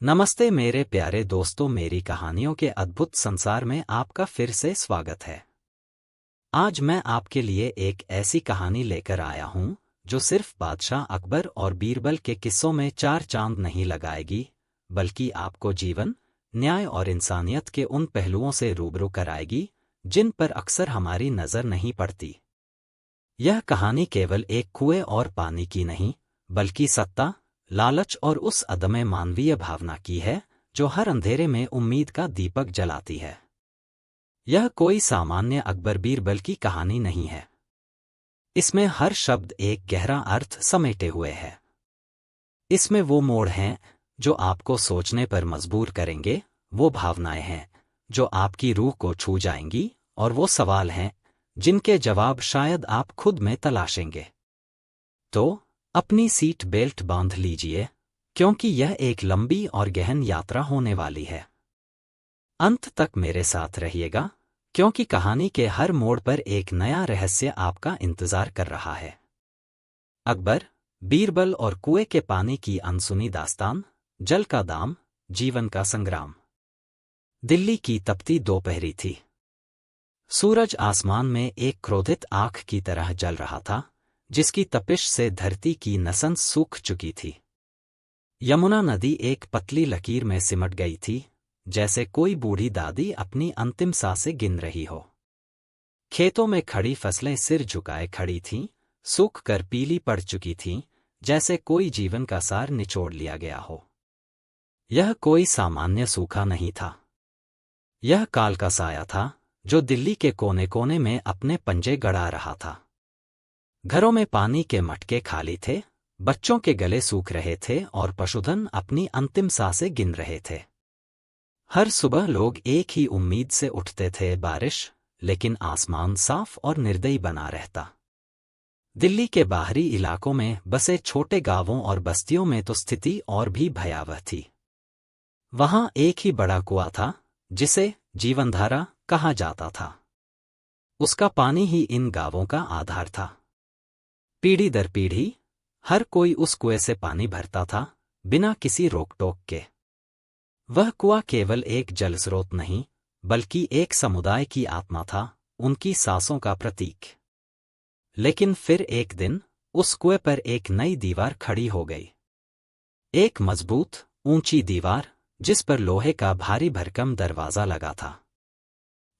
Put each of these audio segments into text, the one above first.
नमस्ते मेरे प्यारे दोस्तों, मेरी कहानियों के अद्भुत संसार में आपका फिर से स्वागत है। आज मैं आपके लिए एक ऐसी कहानी लेकर आया हूं जो सिर्फ बादशाह अकबर और बीरबल के किस्सों में चार चांद नहीं लगाएगी, बल्कि आपको जीवन, न्याय और इंसानियत के उन पहलुओं से रूबरू कराएगी जिन पर अक्सर हमारी नजर नहीं पड़ती। यह कहानी केवल एक कुएं और पानी की नहीं, बल्कि सत्ता, लालच और उस अदम्य मानवीय भावना की है जो हर अंधेरे में उम्मीद का दीपक जलाती है। यह कोई सामान्य अकबर बीरबल की कहानी नहीं है। इसमें हर शब्द एक गहरा अर्थ समेटे हुए है। इसमें वो मोड़ हैं जो आपको सोचने पर मजबूर करेंगे, वो भावनाएं हैं जो आपकी रूह को छू जाएंगी, और वो सवाल हैं जिनके जवाब शायद आप खुद में तलाशेंगे। तो अपनी सीट बेल्ट बांध लीजिए, क्योंकि यह एक लंबी और गहन यात्रा होने वाली है। अंत तक मेरे साथ रहिएगा, क्योंकि कहानी के हर मोड़ पर एक नया रहस्य आपका इंतजार कर रहा है। अकबर, बीरबल और कुएं के पानी की अनसुनी दास्तान, जल का दाम, जीवन का संग्राम। दिल्ली की तपती दोपहरी थी। सूरज आसमान में एक क्रोधित आग की तरह जल रहा था, जिसकी तपिश से धरती की नसन सूख चुकी थी। यमुना नदी एक पतली लकीर में सिमट गई थी, जैसे कोई बूढ़ी दादी अपनी अंतिम सांसें गिन रही हो। खेतों में खड़ी फसलें सिर झुकाए खड़ी थीं, सूख कर पीली पड़ चुकी थीं, जैसे कोई जीवन का सार निचोड़ लिया गया हो। यह कोई सामान्य सूखा नहीं था। यह काल का साया था जो दिल्ली के कोने कोने में अपने पंजे गड़ा रहा था। घरों में पानी के मटके खाली थे, बच्चों के गले सूख रहे थे और पशुधन अपनी अंतिम सांसें गिन रहे थे। हर सुबह लोग एक ही उम्मीद से उठते थे, बारिश, लेकिन आसमान साफ और निर्दयी बना रहता। दिल्ली के बाहरी इलाकों में बसे छोटे गांवों और बस्तियों में तो स्थिति और भी भयावह थी। वहां एक ही बड़ा कुआं था, जिसे जीवनधारा कहा जाता था। उसका पानी ही इन गांवों का आधार था। पीढ़ी दर पीढ़ी हर कोई उस कुएं से पानी भरता था, बिना किसी रोक टोक के। वह कुआं केवल एक जल स्रोत नहीं, बल्कि एक समुदाय की आत्मा था, उनकी सांसों का प्रतीक। लेकिन फिर एक दिन उस कुएं पर एक नई दीवार खड़ी हो गई। एक मजबूत, ऊंची दीवार, जिस पर लोहे का भारी भरकम दरवाजा लगा था।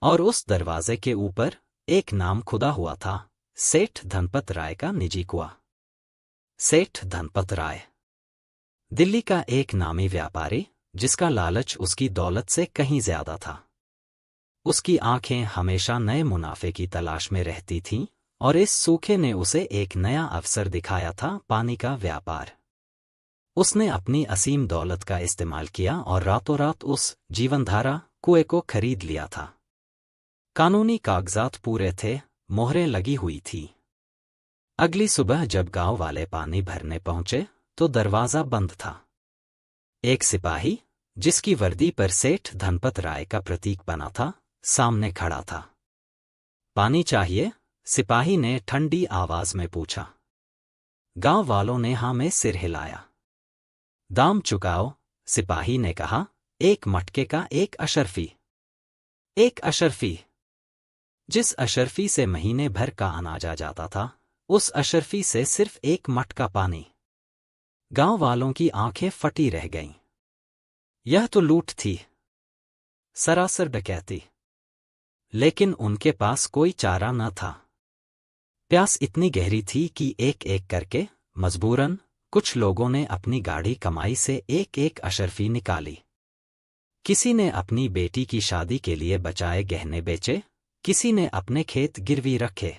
और उस दरवाजे के ऊपर एक नाम खुदा हुआ था, सेठ धनपत राय का निजी कुआं। सेठ धनपत राय, दिल्ली का एक नामी व्यापारी, जिसका लालच उसकी दौलत से कहीं ज्यादा था। उसकी आंखें हमेशा नए मुनाफे की तलाश में रहती थीं, और इस सूखे ने उसे एक नया अवसर दिखाया था, पानी का व्यापार। उसने अपनी असीम दौलत का इस्तेमाल किया और रातों रात उस जीवनधारा कुएं को खरीद लिया था। कानूनी कागजात पूरे थे, मोहरें लगी हुई थी। अगली सुबह जब गांव वाले पानी भरने पहुंचे, तो दरवाजा बंद था। एक सिपाही, जिसकी वर्दी पर सेठ धनपत राय का प्रतीक बना था, सामने खड़ा था। पानी चाहिए? सिपाही ने ठंडी आवाज में पूछा। गांव वालों ने हाँ में सिर हिलाया। दाम चुकाओ, सिपाही ने कहा, एक मटके का एक अशर्फी। एक अशर्फी। जिस अशर्फी से महीने भर का अनाज आ जाता था, उस अशर्फी से सिर्फ एक मटका पानी। गांव वालों की आंखें फटी रह गईं। यह तो लूट थी, सरासर डकैती। लेकिन उनके पास कोई चारा न था। प्यास इतनी गहरी थी कि एक एक करके, मजबूरन, कुछ लोगों ने अपनी गाढ़ी कमाई से एक एक अशर्फी निकाली। किसी ने अपनी बेटी की शादी के लिए बचाए गहने बेचे, किसी ने अपने खेत गिरवी रखे।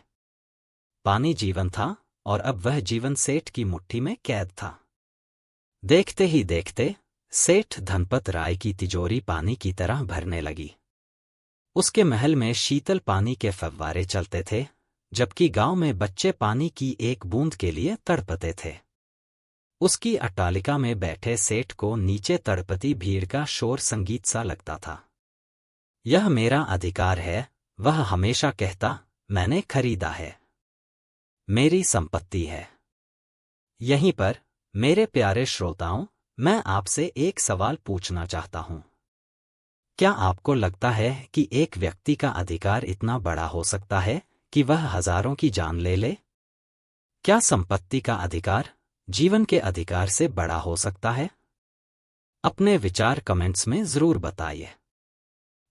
पानी जीवन था, और अब वह जीवन सेठ की मुट्ठी में कैद था। देखते ही देखते सेठ धनपत राय की तिजोरी पानी की तरह भरने लगी। उसके महल में शीतल पानी के फव्वारे चलते थे, जबकि गांव में बच्चे पानी की एक बूंद के लिए तड़पते थे। उसकी अट्टालिका में बैठे सेठ को नीचे तड़पती भीड़ का शोर संगीत सा लगता था। यह मेरा अधिकार है, वह हमेशा कहता, मैंने खरीदा है, मेरी संपत्ति है। यहीं पर, मेरे प्यारे श्रोताओं, मैं आपसे एक सवाल पूछना चाहता हूं। क्या आपको लगता है कि एक व्यक्ति का अधिकार इतना बड़ा हो सकता है कि वह हजारों की जान ले ले? क्या संपत्ति का अधिकार जीवन के अधिकार से बड़ा हो सकता है? अपने विचार कमेंट्स में जरूर बताइए।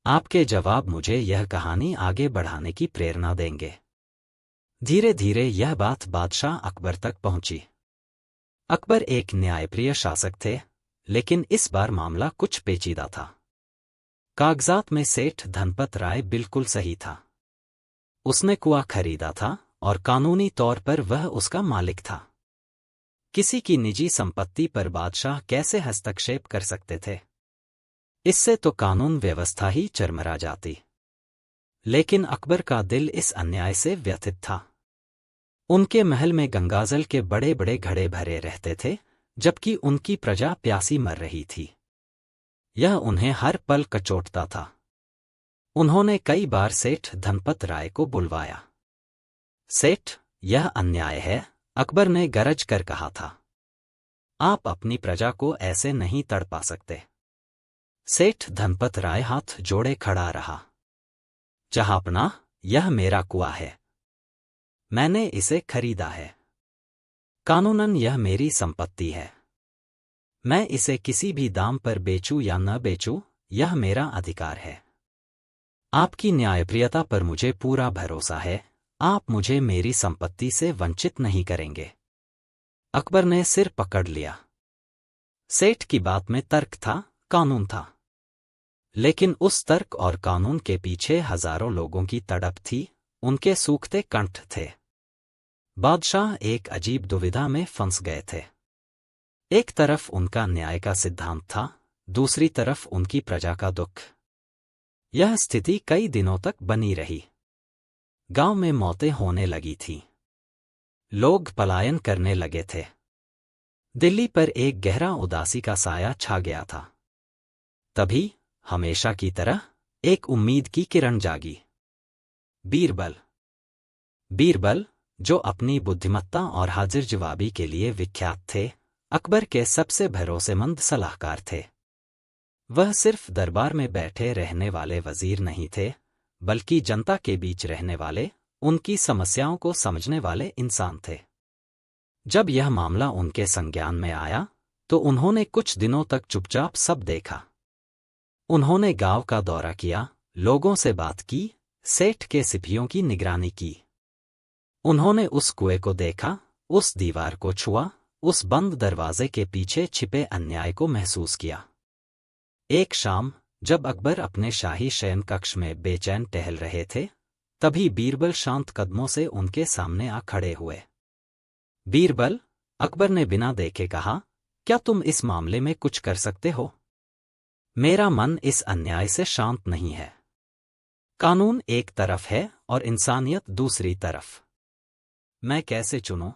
आपके जवाब मुझे यह कहानी आगे बढ़ाने की प्रेरणा देंगे। धीरे धीरे यह बात बादशाह अकबर तक पहुंची। अकबर एक न्यायप्रिय शासक थे, लेकिन इस बार मामला कुछ पेचीदा था। कागजात में सेठ धनपत राय बिल्कुल सही था। उसने कुआं खरीदा था और कानूनी तौर पर वह उसका मालिक था। किसी की निजी संपत्ति पर बादशाह कैसे हस्तक्षेप कर सकते थे? इससे तो कानून व्यवस्था ही चरमरा जाती। लेकिन अकबर का दिल इस अन्याय से व्यथित था। उनके महल में गंगाजल के बड़े बड़े घड़े भरे रहते थे, जबकि उनकी प्रजा प्यासी मर रही थी। यह उन्हें हर पल कचोटता था। उन्होंने कई बार सेठ धनपत राय को बुलवाया। सेठ, यह अन्याय है, अकबर ने गरज कर कहा था। आप अपनी प्रजा को ऐसे नहीं तड़पा सकते। सेठ धनपत राय हाथ जोड़े खड़ा रहा। जहांपनाह, यह मेरा कुआं है। मैंने इसे खरीदा है। कानूनन यह मेरी संपत्ति है। मैं इसे किसी भी दाम पर बेचूं या न बेचूं, यह मेरा अधिकार है। आपकी न्यायप्रियता पर मुझे पूरा भरोसा है। आप मुझे मेरी संपत्ति से वंचित नहीं करेंगे। अकबर ने सिर पकड़ लिया। सेठ की बात में तर्क था, कानून था। लेकिन उस तर्क और कानून के पीछे हजारों लोगों की तड़प थी, उनके सूखते कंठ थे। बादशाह एक अजीब दुविधा में फंस गए थे। एक तरफ उनका न्याय का सिद्धांत था, दूसरी तरफ उनकी प्रजा का दुख। यह स्थिति कई दिनों तक बनी रही। गांव में मौतें होने लगी थीं। लोग पलायन करने लगे थे। दिल्ली पर एक गहरा उदासी का साया छा गया था। तभी, हमेशा की तरह, एक उम्मीद की किरण जागी। बीरबल। बीरबल, जो अपनी बुद्धिमत्ता और हाजिर जवाबी के लिए विख्यात थे, अकबर के सबसे भरोसेमंद सलाहकार थे। वह सिर्फ दरबार में बैठे रहने वाले वजीर नहीं थे, बल्कि जनता के बीच रहने वाले, उनकी समस्याओं को समझने वाले इंसान थे। जब यह मामला उनके संज्ञान में आया, तो उन्होंने कुछ दिनों तक चुपचाप सब देखा। उन्होंने गांव का दौरा किया, लोगों से बात की, सेठ के सिपाहियों की निगरानी की। उन्होंने उस कुएं को देखा, उस दीवार को छुआ, उस बंद दरवाजे के पीछे छिपे अन्याय को महसूस किया। एक शाम, जब अकबर अपने शाही शयन कक्ष में बेचैन टहल रहे थे, तभी बीरबल शांत कदमों से उनके सामने आ खड़े हुए। बीरबल, अकबर ने बिना देखे कहा, क्या तुम इस मामले में कुछ कर सकते हो? मेरा मन इस अन्याय से शांत नहीं है। कानून एक तरफ है और इंसानियत दूसरी तरफ। मैं कैसे चुनूं?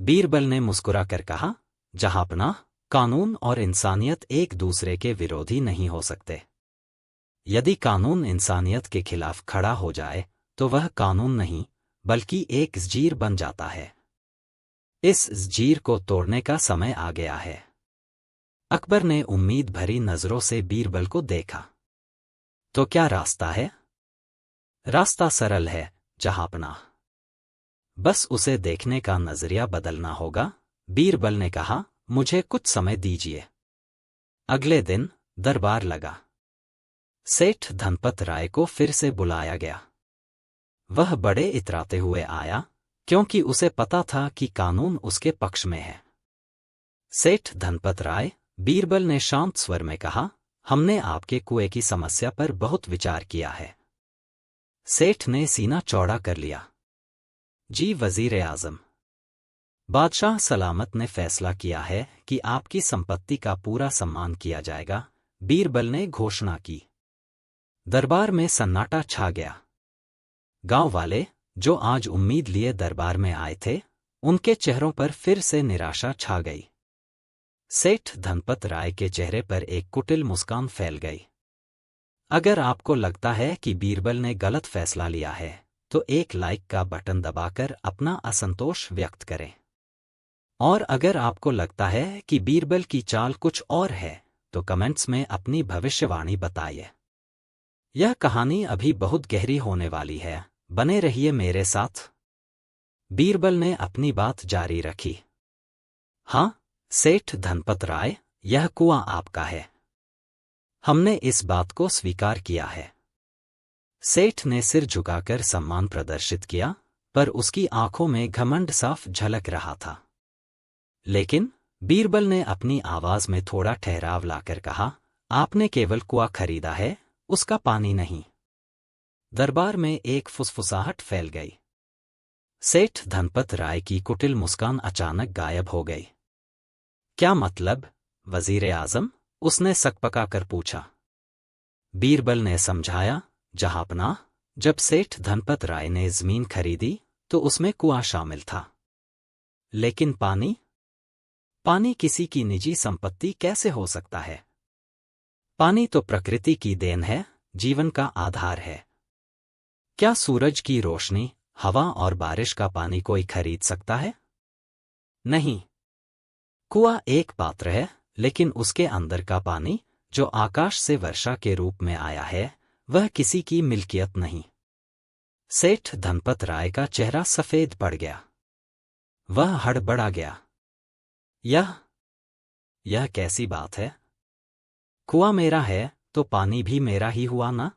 बीरबल ने मुस्कुराकर कहा, जहांपनाह, कानून और इंसानियत एक दूसरे के विरोधी नहीं हो सकते। यदि कानून इंसानियत के खिलाफ खड़ा हो जाए, तो वह कानून नहीं, बल्कि एक जंजीर बन जाता है। इस जंजीर को तोड़ने का समय आ गया है। अकबर ने उम्मीद भरी नजरों से बीरबल को देखा। तो क्या रास्ता है? रास्ता सरल है, जहांपनाह। बस उसे देखने का नजरिया बदलना होगा। बीरबल ने कहा, मुझे कुछ समय दीजिए। अगले दिन, दरबार लगा। सेठ धनपत राय को फिर से बुलाया गया। वह बड़े इतराते हुए आया, क्योंकि उसे पता था कि कानून उसके पक्ष में है। सेठ धनपत राय, बीरबल ने शांत स्वर में कहा, हमने आपके कुएं की समस्या पर बहुत विचार किया है। सेठ ने सीना चौड़ा कर लिया। जी वजीर आजम। बादशाह सलामत ने फैसला किया है कि आपकी संपत्ति का पूरा सम्मान किया जाएगा, बीरबल ने घोषणा की। दरबार में सन्नाटा छा गया। गांव वाले, जो आज उम्मीद लिए दरबार में आए थे, उनके चेहरों पर फिर से निराशा छा गई। सेठ धनपत राय के चेहरे पर एक कुटिल मुस्कान फैल गई। अगर आपको लगता है कि बीरबल ने गलत फैसला लिया है, तो एक लाइक का बटन दबाकर अपना असंतोष व्यक्त करें। और अगर आपको लगता है कि बीरबल की चाल कुछ और है तो कमेंट्स में अपनी भविष्यवाणी बताइए। यह कहानी अभी बहुत गहरी होने वाली है, बने रहिए मेरे साथ। बीरबल ने अपनी बात जारी रखी। हाँ सेठ धनपत राय, यह कुआं आपका है। हमने इस बात को स्वीकार किया है। सेठ ने सिर झुकाकर सम्मान प्रदर्शित किया, पर उसकी आंखों में घमंड साफ झलक रहा था। लेकिन बीरबल ने अपनी आवाज में थोड़ा ठहराव लाकर कहा, आपने केवल कुआं खरीदा है, उसका पानी नहीं। दरबार में एक फुसफुसाहट फैल गई। सेठ धनपत राय की कुटिल मुस्कान अचानक गायब हो गई। क्या मतलब, वजीर आजम? उसने सकपकाकर पूछा। बीरबल ने समझाया, जहांपनाह, जब सेठ धनपत राय ने जमीन खरीदी तो उसमें कुआं शामिल था। लेकिन पानी? पानी किसी की निजी संपत्ति कैसे हो सकता है? पानी तो प्रकृति की देन है, जीवन का आधार है। क्या सूरज की रोशनी, हवा और बारिश का पानी कोई खरीद सकता है? नहीं। कुआं एक पात्र है, लेकिन उसके अंदर का पानी, जो आकाश से वर्षा के रूप में आया है, वह किसी की मिल्कियत नहीं। सेठ धनपत राय का चेहरा सफेद पड़ गया। वह हड़बड़ा गया। यह कैसी बात है? कुआं मेरा है तो पानी भी मेरा ही हुआ ना?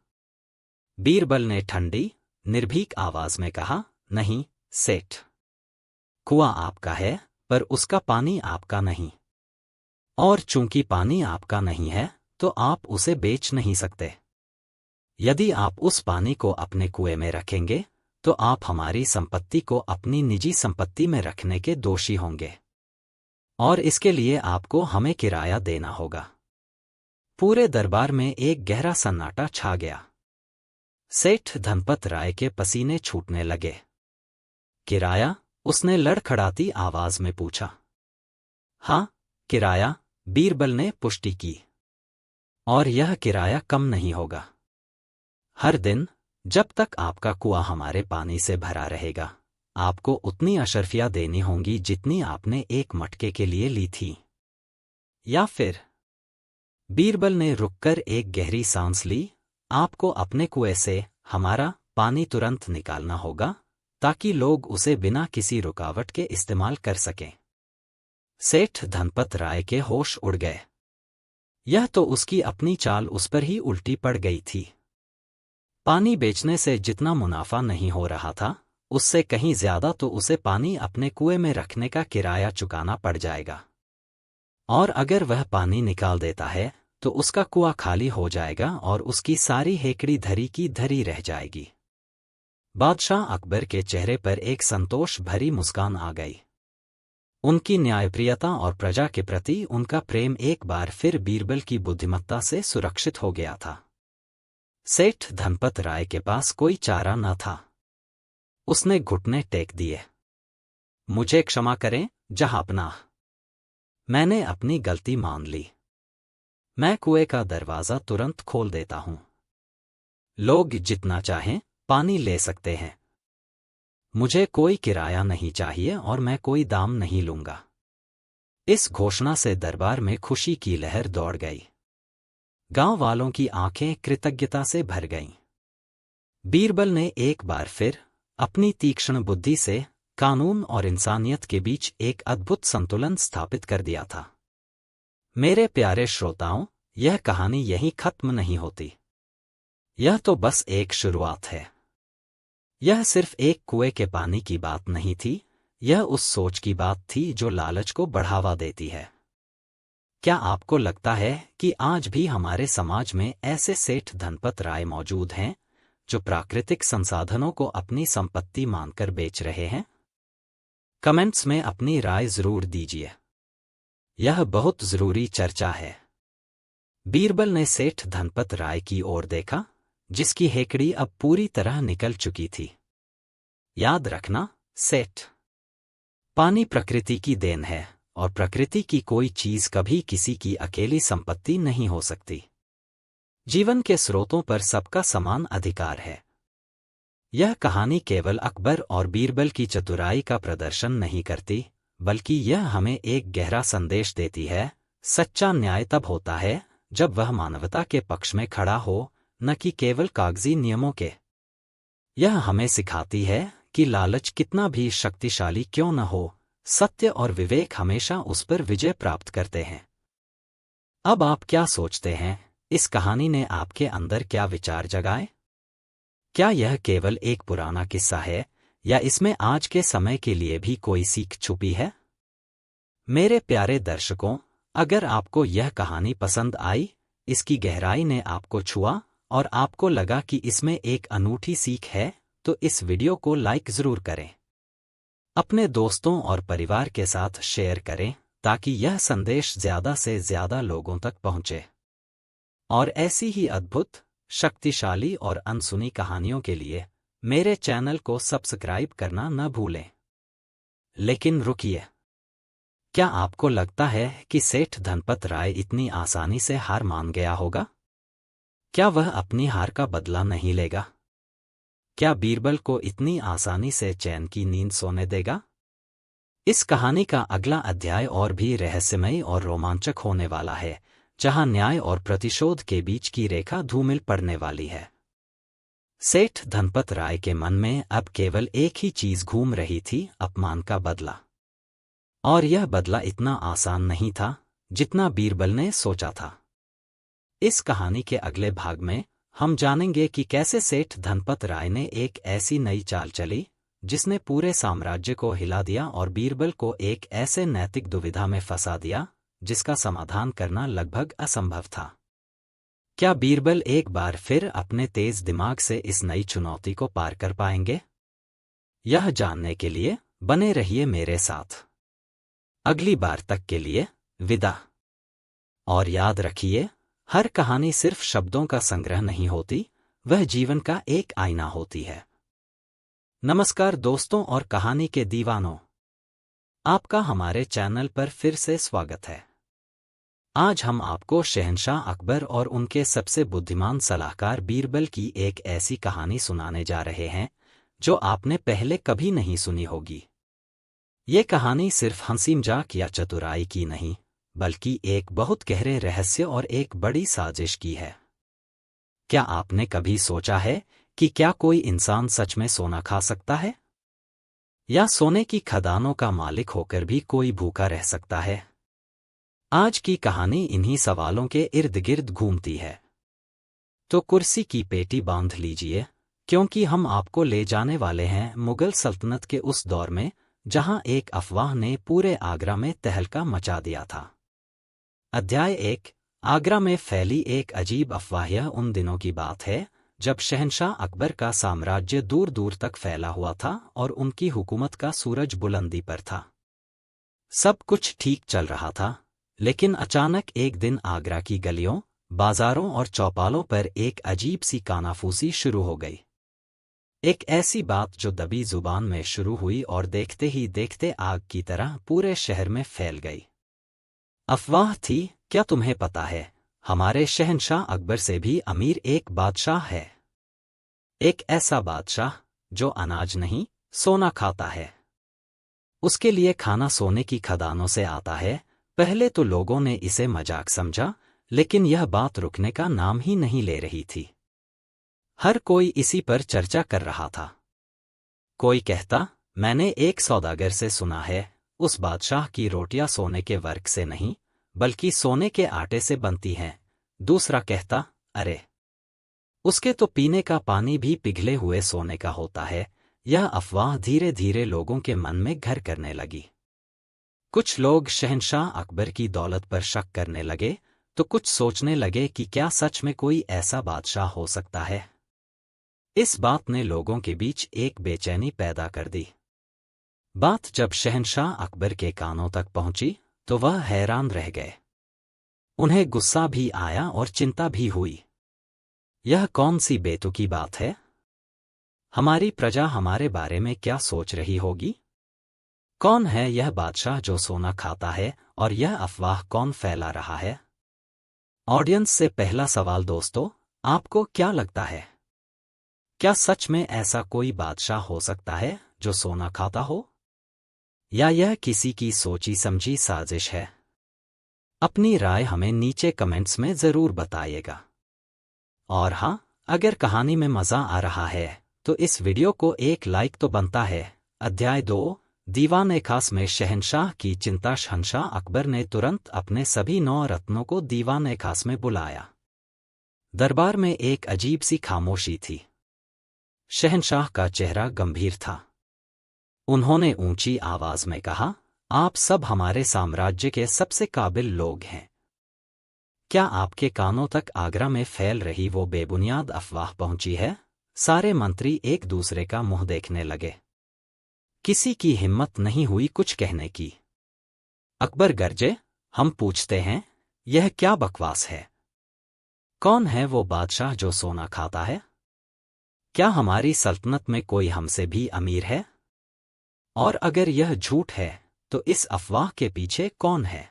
बीरबल ने ठंडी, निर्भीक आवाज में कहा, नहीं सेठ। कुआं आपका है, पर उसका पानी आपका नहीं। और चूंकि पानी आपका नहीं है, तो आप उसे बेच नहीं सकते। यदि आप उस पानी को अपने कुएं में रखेंगे, तो आप हमारी संपत्ति को अपनी निजी संपत्ति में रखने के दोषी होंगे। और इसके लिए आपको हमें किराया देना होगा। पूरे दरबार में एक गहरा सन्नाटा छा गया। सेठ धनपत राय के पसीने छूटने लगे। किराया? उसने लड़खड़ाती आवाज में पूछा। हाँ, किराया, बीरबल ने पुष्टि की। और यह किराया कम नहीं होगा। हर दिन, जब तक आपका कुआं हमारे पानी से भरा रहेगा, आपको उतनी अशर्फियां देनी होंगी जितनी आपने एक मटके के लिए ली थी। या फिर? बीरबल ने रुककर एक गहरी सांस ली, आपको अपने कुएं से हमारा पानी तुरंत निकालना होगा, ताकि लोग उसे बिना किसी रुकावट के इस्तेमाल कर सकें। सेठ धनपत राय के होश उड़ गए। यह तो उसकी अपनी चाल उस पर ही उल्टी पड़ गई थी। पानी बेचने से जितना मुनाफा नहीं हो रहा था, उससे कहीं ज्यादा तो उसे पानी अपने कुएं में रखने का किराया चुकाना पड़ जाएगा। और अगर वह पानी निकाल देता है, तो उसका कुआं खाली हो जाएगा और उसकी सारी हेकड़ी धरी की धरी रह जाएगी। बादशाह अकबर के चेहरे पर एक संतोष भरी मुस्कान आ गई। उनकी न्यायप्रियता और प्रजा के प्रति उनका प्रेम एक बार फिर बीरबल की बुद्धिमत्ता से सुरक्षित हो गया था। सेठ धनपत राय के पास कोई चारा न था। उसने घुटने टेक दिए। मुझे क्षमा करें, जहांपनाह। मैंने अपनी गलती मान ली। मैं कुएं का दरवाजा तुरंत खोल देता हूं। लोग जितना चाहें पानी ले सकते हैं। मुझे कोई किराया नहीं चाहिए और मैं कोई दाम नहीं लूंगा। इस घोषणा से दरबार में खुशी की लहर दौड़ गई। गांव वालों की आंखें कृतज्ञता से भर गईं। बीरबल ने एक बार फिर अपनी तीक्ष्ण बुद्धि से कानून और इंसानियत के बीच एक अद्भुत संतुलन स्थापित कर दिया था। मेरे प्यारे श्रोताओं, यह कहानी यहीं खत्म नहीं होती। यह तो बस एक शुरुआत है। यह सिर्फ एक कुएं के पानी की बात नहीं थी, यह उस सोच की बात थी जो लालच को बढ़ावा देती है। क्या आपको लगता है कि आज भी हमारे समाज में ऐसे सेठ धनपत राय मौजूद हैं, जो प्राकृतिक संसाधनों को अपनी संपत्ति मानकर बेच रहे हैं? कमेंट्स में अपनी राय जरूर दीजिए। यह बहुत जरूरी चर्चा है। बीरबल ने सेठ धनपत राय की ओर देखा, जिसकी हेकड़ी अब पूरी तरह निकल चुकी थी। याद रखना, सेठ, पानी प्रकृति की देन है और प्रकृति की कोई चीज कभी किसी की अकेली संपत्ति नहीं हो सकती। जीवन के स्रोतों पर सबका समान अधिकार है। यह कहानी केवल अकबर और बीरबल की चतुराई का प्रदर्शन नहीं करती, बल्कि यह हमें एक गहरा संदेश देती है। सच्चा न्याय तब होता है जब वह मानवता के पक्ष में खड़ा हो, न कि केवल कागजी नियमों के। यह हमें सिखाती है कि लालच कितना भी शक्तिशाली क्यों न हो, सत्य और विवेक हमेशा उस पर विजय प्राप्त करते हैं। अब आप क्या सोचते हैं, इस कहानी ने आपके अंदर क्या विचार जगाए? क्या यह केवल एक पुराना किस्सा है, या इसमें आज के समय के लिए भी कोई सीख छुपी है? मेरे प्यारे दर्शकों, अगर आपको यह कहानी पसंद आई, इसकी गहराई ने आपको छुआ और आपको लगा कि इसमें एक अनूठी सीख है, तो इस वीडियो को लाइक जरूर करें। अपने दोस्तों और परिवार के साथ शेयर करें ताकि यह संदेश ज्यादा से ज्यादा लोगों तक पहुंचे। और ऐसी ही अद्भुत, शक्तिशाली और अनसुनी कहानियों के लिए मेरे चैनल को सब्सक्राइब करना न भूलें। लेकिन रुकिए, क्या आपको लगता है कि सेठ धनपत राय इतनी आसानी से हार मान गया होगा? क्या वह अपनी हार का बदला नहीं लेगा? क्या बीरबल को इतनी आसानी से चैन की नींद सोने देगा? इस कहानी का अगला अध्याय और भी रहस्यमय और रोमांचक होने वाला है, जहां न्याय और प्रतिशोध के बीच की रेखा धूमिल पड़ने वाली है। सेठ धनपत राय के मन में अब केवल एक ही चीज घूम रही थी, अपमान का बदला। और यह बदला इतना आसान नहीं था जितना बीरबल ने सोचा था। इस कहानी के अगले भाग में हम जानेंगे कि कैसे सेठ धनपत राय ने एक ऐसी नई चाल चली जिसने पूरे साम्राज्य को हिला दिया और बीरबल को एक ऐसे नैतिक दुविधा में फंसा दिया जिसका समाधान करना लगभग असंभव था। क्या बीरबल एक बार फिर अपने तेज दिमाग से इस नई चुनौती को पार कर पाएंगे? यह जानने के लिए बने रहिए मेरे साथ। अगली बार तक के लिए विदा। और याद रखिए, हर कहानी सिर्फ शब्दों का संग्रह नहीं होती, वह जीवन का एक आईना होती है। नमस्कार दोस्तों और कहानी के दीवानों, आपका हमारे चैनल पर फिर से स्वागत है। आज हम आपको शहंशाह अकबर और उनके सबसे बुद्धिमान सलाहकार बीरबल की एक ऐसी कहानी सुनाने जा रहे हैं जो आपने पहले कभी नहीं सुनी होगी। ये कहानी सिर्फ हंसी मजाक या चतुराई की नहीं, बल्कि एक बहुत गहरे रहस्य और एक बड़ी साजिश की है। क्या आपने कभी सोचा है कि क्या कोई इंसान सच में सोना खा सकता है? या सोने की खदानों का मालिक होकर भी कोई भूखा रह सकता है? आज की कहानी इन्हीं सवालों के इर्द गिर्द घूमती है। तो कुर्सी की पेटी बांध लीजिए, क्योंकि हम आपको ले जाने वाले हैं मुगल सल्तनत के उस दौर में जहां एक अफवाह ने पूरे आगरा में तहलका मचा दिया था। अध्याय 1, आगरा में फैली एक अजीब अफवाह। यह उन दिनों की बात है जब शहंशाह अकबर का साम्राज्य दूर दूर तक फैला हुआ था और उनकी हुकूमत का सूरज बुलंदी पर था। सब कुछ ठीक चल रहा था, लेकिन अचानक एक दिन आगरा की गलियों, बाजारों और चौपालों पर एक अजीब सी कानाफूसी शुरू हो गई। एक ऐसी बात जो दबी जुबान में शुरू हुई और देखते ही देखते आग की तरह पूरे शहर में फैल गई। अफवाह थी, क्या तुम्हें पता है, हमारे शहंशाह अकबर से भी अमीर एक बादशाह है। एक ऐसा बादशाह जो अनाज नहीं, सोना खाता है। उसके लिए खाना सोने की खदानों से आता है। पहले तो लोगों ने इसे मजाक समझा, लेकिन यह बात रुकने का नाम ही नहीं ले रही थी। हर कोई इसी पर चर्चा कर रहा था। कोई कहता, मैंने एक सौदागर से सुना है, उस बादशाह की रोटियां सोने के वर्क से नहीं, बल्कि सोने के आटे से बनती हैं। दूसरा कहता, अरे, उसके तो पीने का पानी भी पिघले हुए सोने का होता है। यह अफवाह धीरे धीरे लोगों के मन में घर करने लगी। कुछ लोग शहंशाह अकबर की दौलत पर शक करने लगे, तो कुछ सोचने लगे कि क्या सच में कोई ऐसा बादशाह हो सकता है। इस बात ने लोगों के बीच एक बेचैनी पैदा कर दी। बात जब शहंशाह अकबर के कानों तक पहुंची, तो वह हैरान रह गए। उन्हें गुस्सा भी आया और चिंता भी हुई। यह कौन सी बेतुकी बात है? हमारी प्रजा हमारे बारे में क्या सोच रही होगी? कौन है यह बादशाह जो सोना खाता है, और यह अफवाह कौन फैला रहा है? ऑडियंस से पहला सवाल दोस्तों, आपको क्या लगता है? क्या सच में ऐसा कोई बादशाह हो सकता है जो सोना खाता हो? या यह किसी की सोची समझी साजिश है? अपनी राय हमें नीचे कमेंट्स में जरूर बताइएगा। और हाँ, अगर कहानी में मजा आ रहा है तो इस वीडियो को एक लाइक तो बनता है। अध्याय 2, दीवान-ए-खास में शहंशाह की चिंता। शहंशाह अकबर ने तुरंत अपने सभी 9 रत्नों को दीवान-ए-खास में बुलाया। दरबार में एक अजीब सी खामोशी थी। शहंशाह का चेहरा गंभीर था। उन्होंने ऊंची आवाज में कहा, आप सब हमारे साम्राज्य के सबसे काबिल लोग हैं। क्या आपके कानों तक आगरा में फैल रही वो बेबुनियाद अफवाह पहुंची है? सारे मंत्री एक दूसरे का मुंह देखने लगे। किसी की हिम्मत नहीं हुई कुछ कहने की। अकबर गरजे, हम पूछते हैं, यह क्या बकवास है? कौन है वो बादशाह जो सोना खाता है? क्या हमारी सल्तनत में कोई हमसे भी अमीर है? और अगर यह झूठ है तो इस अफवाह के पीछे कौन है?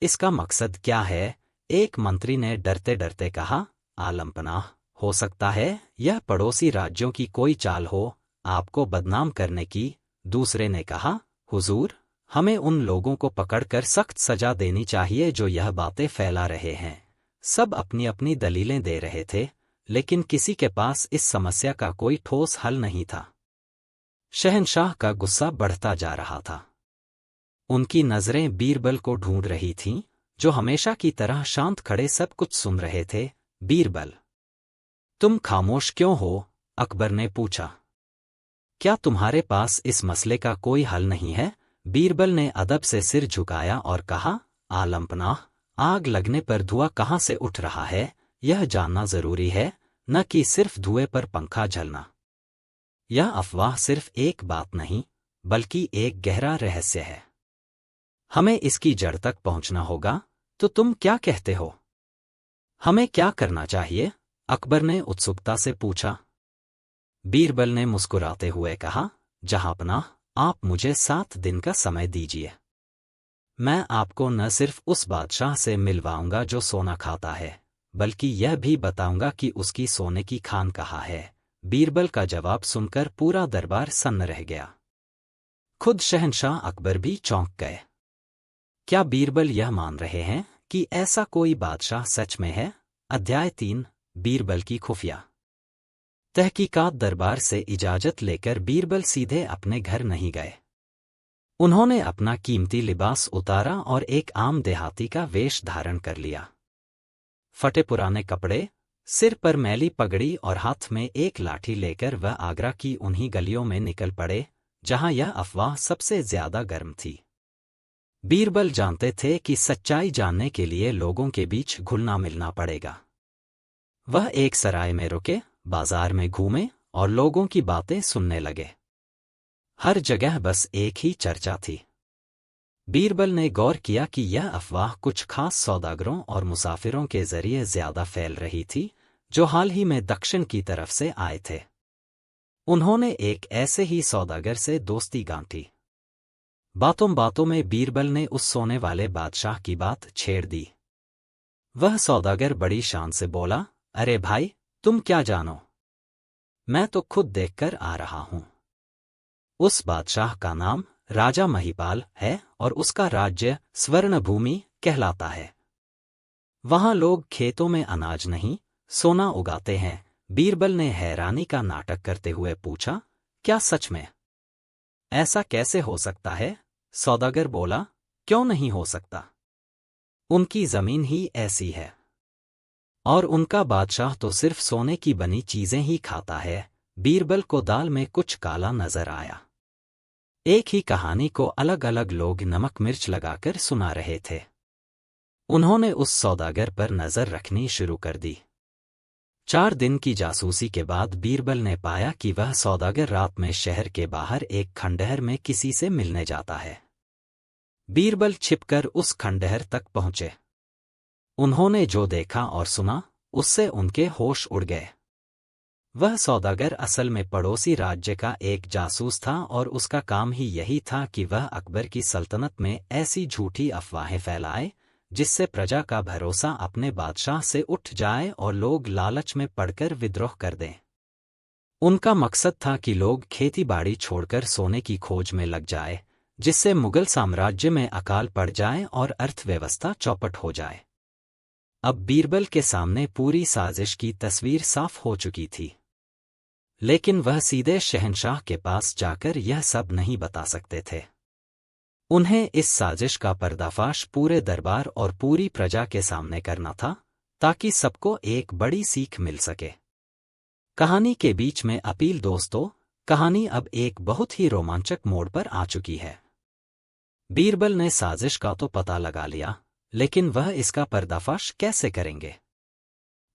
इसका मकसद क्या है? एक मंत्री ने डरते डरते कहा, आलमपनाह, हो सकता है यह पड़ोसी राज्यों की कोई चाल हो आपको बदनाम करने की। दूसरे ने कहा, हुजूर, हमें उन लोगों को पकड़कर सख्त सजा देनी चाहिए जो यह बातें फैला रहे हैं। सब अपनी अपनी दलीलें दे रहे थे, लेकिन किसी के पास इस समस्या का कोई ठोस हल नहीं था। शहंशाह का गुस्सा बढ़ता जा रहा था। उनकी नजरें बीरबल को ढूंढ रही थीं, जो हमेशा की तरह शांत खड़े सब कुछ सुन रहे थे। बीरबल, तुम खामोश क्यों हो? अकबर ने पूछा। क्या तुम्हारे पास इस मसले का कोई हल नहीं है? बीरबल ने अदब से सिर झुकाया और कहा, आलमपनाह, आग लगने पर धुआं कहाँ से उठ रहा है यह जानना जरूरी है, न कि सिर्फ धुएं पर पंखा झलना। यह अफवाह सिर्फ एक बात नहीं, बल्कि एक गहरा रहस्य है। हमें इसकी जड़ तक पहुंचना होगा। तो तुम क्या कहते हो? हमें क्या करना चाहिए? अकबर ने उत्सुकता से पूछा। बीरबल ने मुस्कुराते हुए कहा, जहांपनाह, आप मुझे 7 दिन का समय दीजिए। मैं आपको न सिर्फ उस बादशाह से मिलवाऊंगा जो सोना खाता है, बल्कि यह भी बताऊंगा कि उसकी सोने की खान कहाँ है। बीरबल का जवाब सुनकर पूरा दरबार सन्न रह गया। खुद शहंशाह अकबर भी चौंक गए। क्या बीरबल यह मान रहे हैं कि ऐसा कोई बादशाह सच में है? अध्याय 3, बीरबल की खुफिया तहकीकात। दरबार से इजाजत लेकर बीरबल सीधे अपने घर नहीं गए। उन्होंने अपना कीमती लिबास उतारा और एक आम देहाती का वेश धारण कर लिया। फटे पुराने कपड़े, सिर पर मैली पगड़ी और हाथ में एक लाठी लेकर वह आगरा की उन्हीं गलियों में निकल पड़े जहां यह अफवाह सबसे ज्यादा गर्म थी। बीरबल जानते थे कि सच्चाई जानने के लिए लोगों के बीच घुलना मिलना पड़ेगा। वह एक सराय में रुके, बाजार में घूमे और लोगों की बातें सुनने लगे। हर जगह बस एक ही चर्चा थी। बीरबल ने गौर किया कि यह अफवाह कुछ खास सौदागरों और मुसाफिरों के जरिए ज्यादा फैल रही थी, जो हाल ही में दक्षिण की तरफ से आए थे। उन्होंने एक ऐसे ही सौदागर से दोस्ती गांठी। बातों बातों में बीरबल ने उस सोने वाले बादशाह की बात छेड़ दी। वह सौदागर बड़ी शान से बोला, अरे भाई, तुम क्या जानो? मैं तो खुद देखकर आ रहा हूं। उस बादशाह का नाम राजा महिपाल है और उसका राज्य स्वर्णभूमि कहलाता है। वहां लोग खेतों में अनाज नहीं, सोना उगाते हैं। बीरबल ने हैरानी का नाटक करते हुए पूछा, क्या सच में? ऐसा कैसे हो सकता है? सौदागर बोला, क्यों नहीं हो सकता? उनकी जमीन ही ऐसी है। और उनका बादशाह तो सिर्फ सोने की बनी चीजें ही खाता है। बीरबल को दाल में कुछ काला नजर आया। एक ही कहानी को अलग अलग लोग नमक मिर्च लगाकर सुना रहे थे। उन्होंने उस सौदागर पर नजर रखनी शुरू कर दी। 4 दिन की जासूसी के बाद बीरबल ने पाया कि वह सौदागर रात में शहर के बाहर एक खंडहर में किसी से मिलने जाता है। बीरबल छिपकर उस खंडहर तक पहुंचे। उन्होंने जो देखा और सुना, उससे उनके होश उड़ गए। वह सौदागर असल में पड़ोसी राज्य का एक जासूस था और उसका काम ही यही था कि वह अकबर की सल्तनत में ऐसी झूठी अफवाहें फैलाए जिससे प्रजा का भरोसा अपने बादशाह से उठ जाए और लोग लालच में पड़कर विद्रोह कर दें। उनका मकसद था कि लोग खेती बाड़ी छोड़कर सोने की खोज में लग जाए, जिससे मुगल साम्राज्य में अकाल पड़ जाए और अर्थव्यवस्था चौपट हो जाए। अब बीरबल के सामने पूरी साजिश की तस्वीर साफ हो चुकी थी, लेकिन वह सीधे शहंशाह के पास जाकर यह सब नहीं बता सकते थे। उन्हें इस साजिश का पर्दाफाश पूरे दरबार और पूरी प्रजा के सामने करना था, ताकि सबको एक बड़ी सीख मिल सके। कहानी के बीच में अपील दोस्तों, कहानी अब एक बहुत ही रोमांचक मोड़ पर आ चुकी है। बीरबल ने साजिश का तो पता लगा लिया, लेकिन वह इसका पर्दाफाश कैसे करेंगे?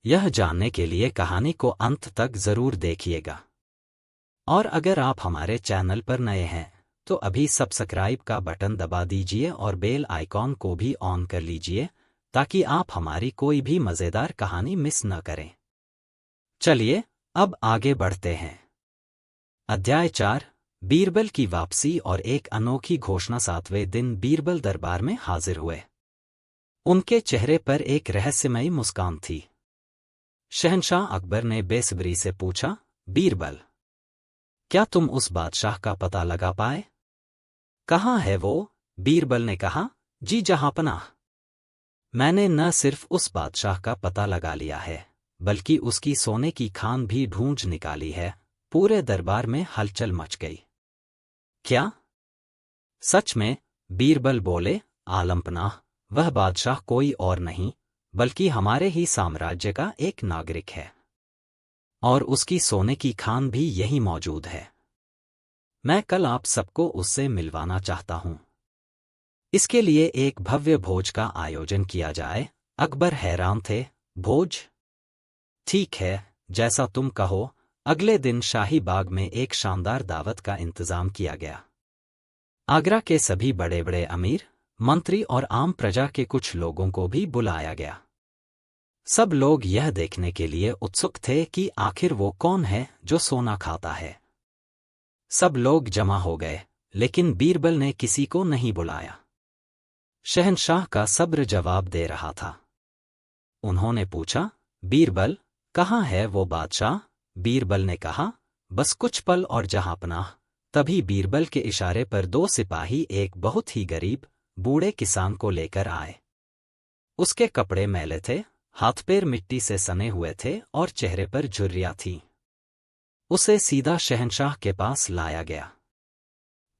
यह जानने के लिए कहानी को अंत तक जरूर देखिएगा। और अगर आप हमारे चैनल पर नए हैं तो अभी सब्सक्राइब का बटन दबा दीजिए और बेल आइकॉन को भी ऑन कर लीजिए, ताकि आप हमारी कोई भी मजेदार कहानी मिस न करें। चलिए अब आगे बढ़ते हैं। अध्याय 4, बीरबल की वापसी और एक अनोखी घोषणा। 7वें दिन बीरबल दरबार में हाजिर हुए। उनके चेहरे पर एक रहस्यमयी मुस्कान थी। शहंशाह अकबर ने बेसब्री से पूछा, बीरबल, क्या तुम उस बादशाह का पता लगा पाए? कहाँ है वो? बीरबल ने कहा, जी जहांपनाह, मैंने न सिर्फ उस बादशाह का पता लगा लिया है, बल्कि उसकी सोने की खान भी ढूंढ निकाली है। पूरे दरबार में हलचल मच गई। क्या? सच में? बीरबल बोले, आलमपनाह, वह बादशाह कोई और नहीं, बल्कि हमारे ही साम्राज्य का एक नागरिक है, और उसकी सोने की खान भी यहीं मौजूद है। मैं कल आप सबको उससे मिलवाना चाहता हूं। इसके लिए एक भव्य भोज का आयोजन किया जाए। अकबर हैरान थे। भोज? ठीक है, जैसा तुम कहो। अगले दिन शाही बाग में एक शानदार दावत का इंतजाम किया गया। आगरा के सभी बड़े बड़े अमीर, मंत्री और आम प्रजा के कुछ लोगों को भी बुलाया गया। सब लोग यह देखने के लिए उत्सुक थे कि आखिर वो कौन है जो सोना खाता है। सब लोग जमा हो गए, लेकिन बीरबल ने किसी को नहीं बुलाया। शहंशाह का सब्र जवाब दे रहा था। उन्होंने पूछा, बीरबल, कहाँ है वो बादशाह? बीरबल ने कहा, बस कुछ पल और जहांपनाह। तभी बीरबल के इशारे पर 2 सिपाही एक बहुत ही गरीब, बूढ़े किसान को लेकर आए। उसके कपड़े मैले थे, हाथ पैर मिट्टी से सने हुए थे और चेहरे पर झुर्रियां थीं। उसे सीधा शहंशाह के पास लाया गया।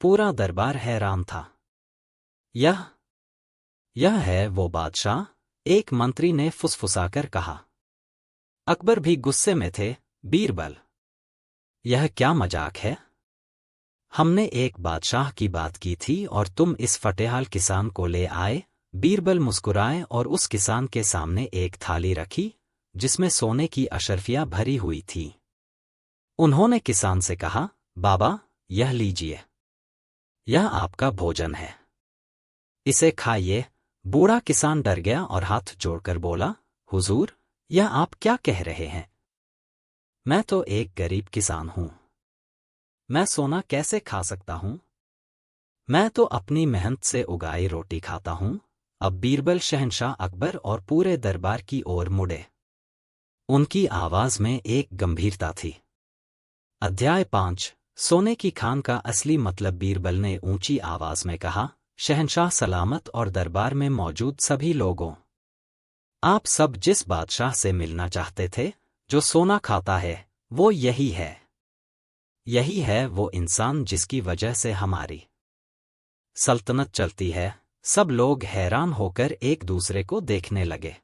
पूरा दरबार हैरान था। यह है वो बादशाह? एक मंत्री ने फुसफुसाकर कहा। अकबर भी गुस्से में थे। बीरबल, यह क्या मजाक है? हमने एक बादशाह की बात की थी और तुम इस फटेहाल किसान को ले आए। बीरबल मुस्कुराए और उस किसान के सामने एक थाली रखी, जिसमें सोने की अशर्फियां भरी हुई थी। उन्होंने किसान से कहा, बाबा, यह लीजिए, यह आपका भोजन है, इसे खाइए। बूढ़ा किसान डर गया और हाथ जोड़कर बोला, हुजूर, यह आप क्या कह रहे हैं? मैं तो एक गरीब किसान हूं, मैं सोना कैसे खा सकता हूं? मैं तो अपनी मेहनत से उगाई रोटी खाता हूं। अब बीरबल शहंशाह अकबर और पूरे दरबार की ओर मुड़े। उनकी आवाज में एक गंभीरता थी। अध्याय 5, सोने की खान का असली मतलब। बीरबल ने ऊंची आवाज में कहा, शहंशाह सलामत और दरबार में मौजूद सभी लोगों, आप सब जिस बादशाह से मिलना चाहते थे, जो सोना खाता है, वो यही है। यही है वो इंसान जिसकी वजह से हमारी सल्तनत चलती है। सब लोग हैरान होकर एक दूसरे को देखने लगे।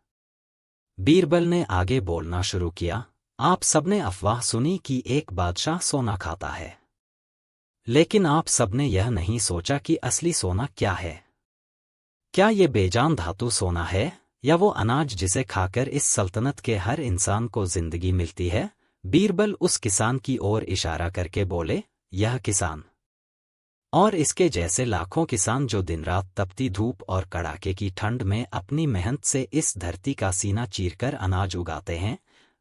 बीरबल ने आगे बोलना शुरू किया, आप सबने अफवाह सुनी कि एक बादशाह सोना खाता है, लेकिन आप सबने यह नहीं सोचा कि असली सोना क्या है। क्या ये बेजान धातु सोना है, या वो अनाज जिसे खाकर इस सल्तनत के हर इंसान को जिंदगी मिलती है? बीरबल उस किसान की ओर इशारा करके बोले, यह किसान और इसके जैसे लाखों किसान जो दिन रात तपती धूप और कड़ाके की ठंड में अपनी मेहनत से इस धरती का सीना चीरकर अनाज उगाते हैं,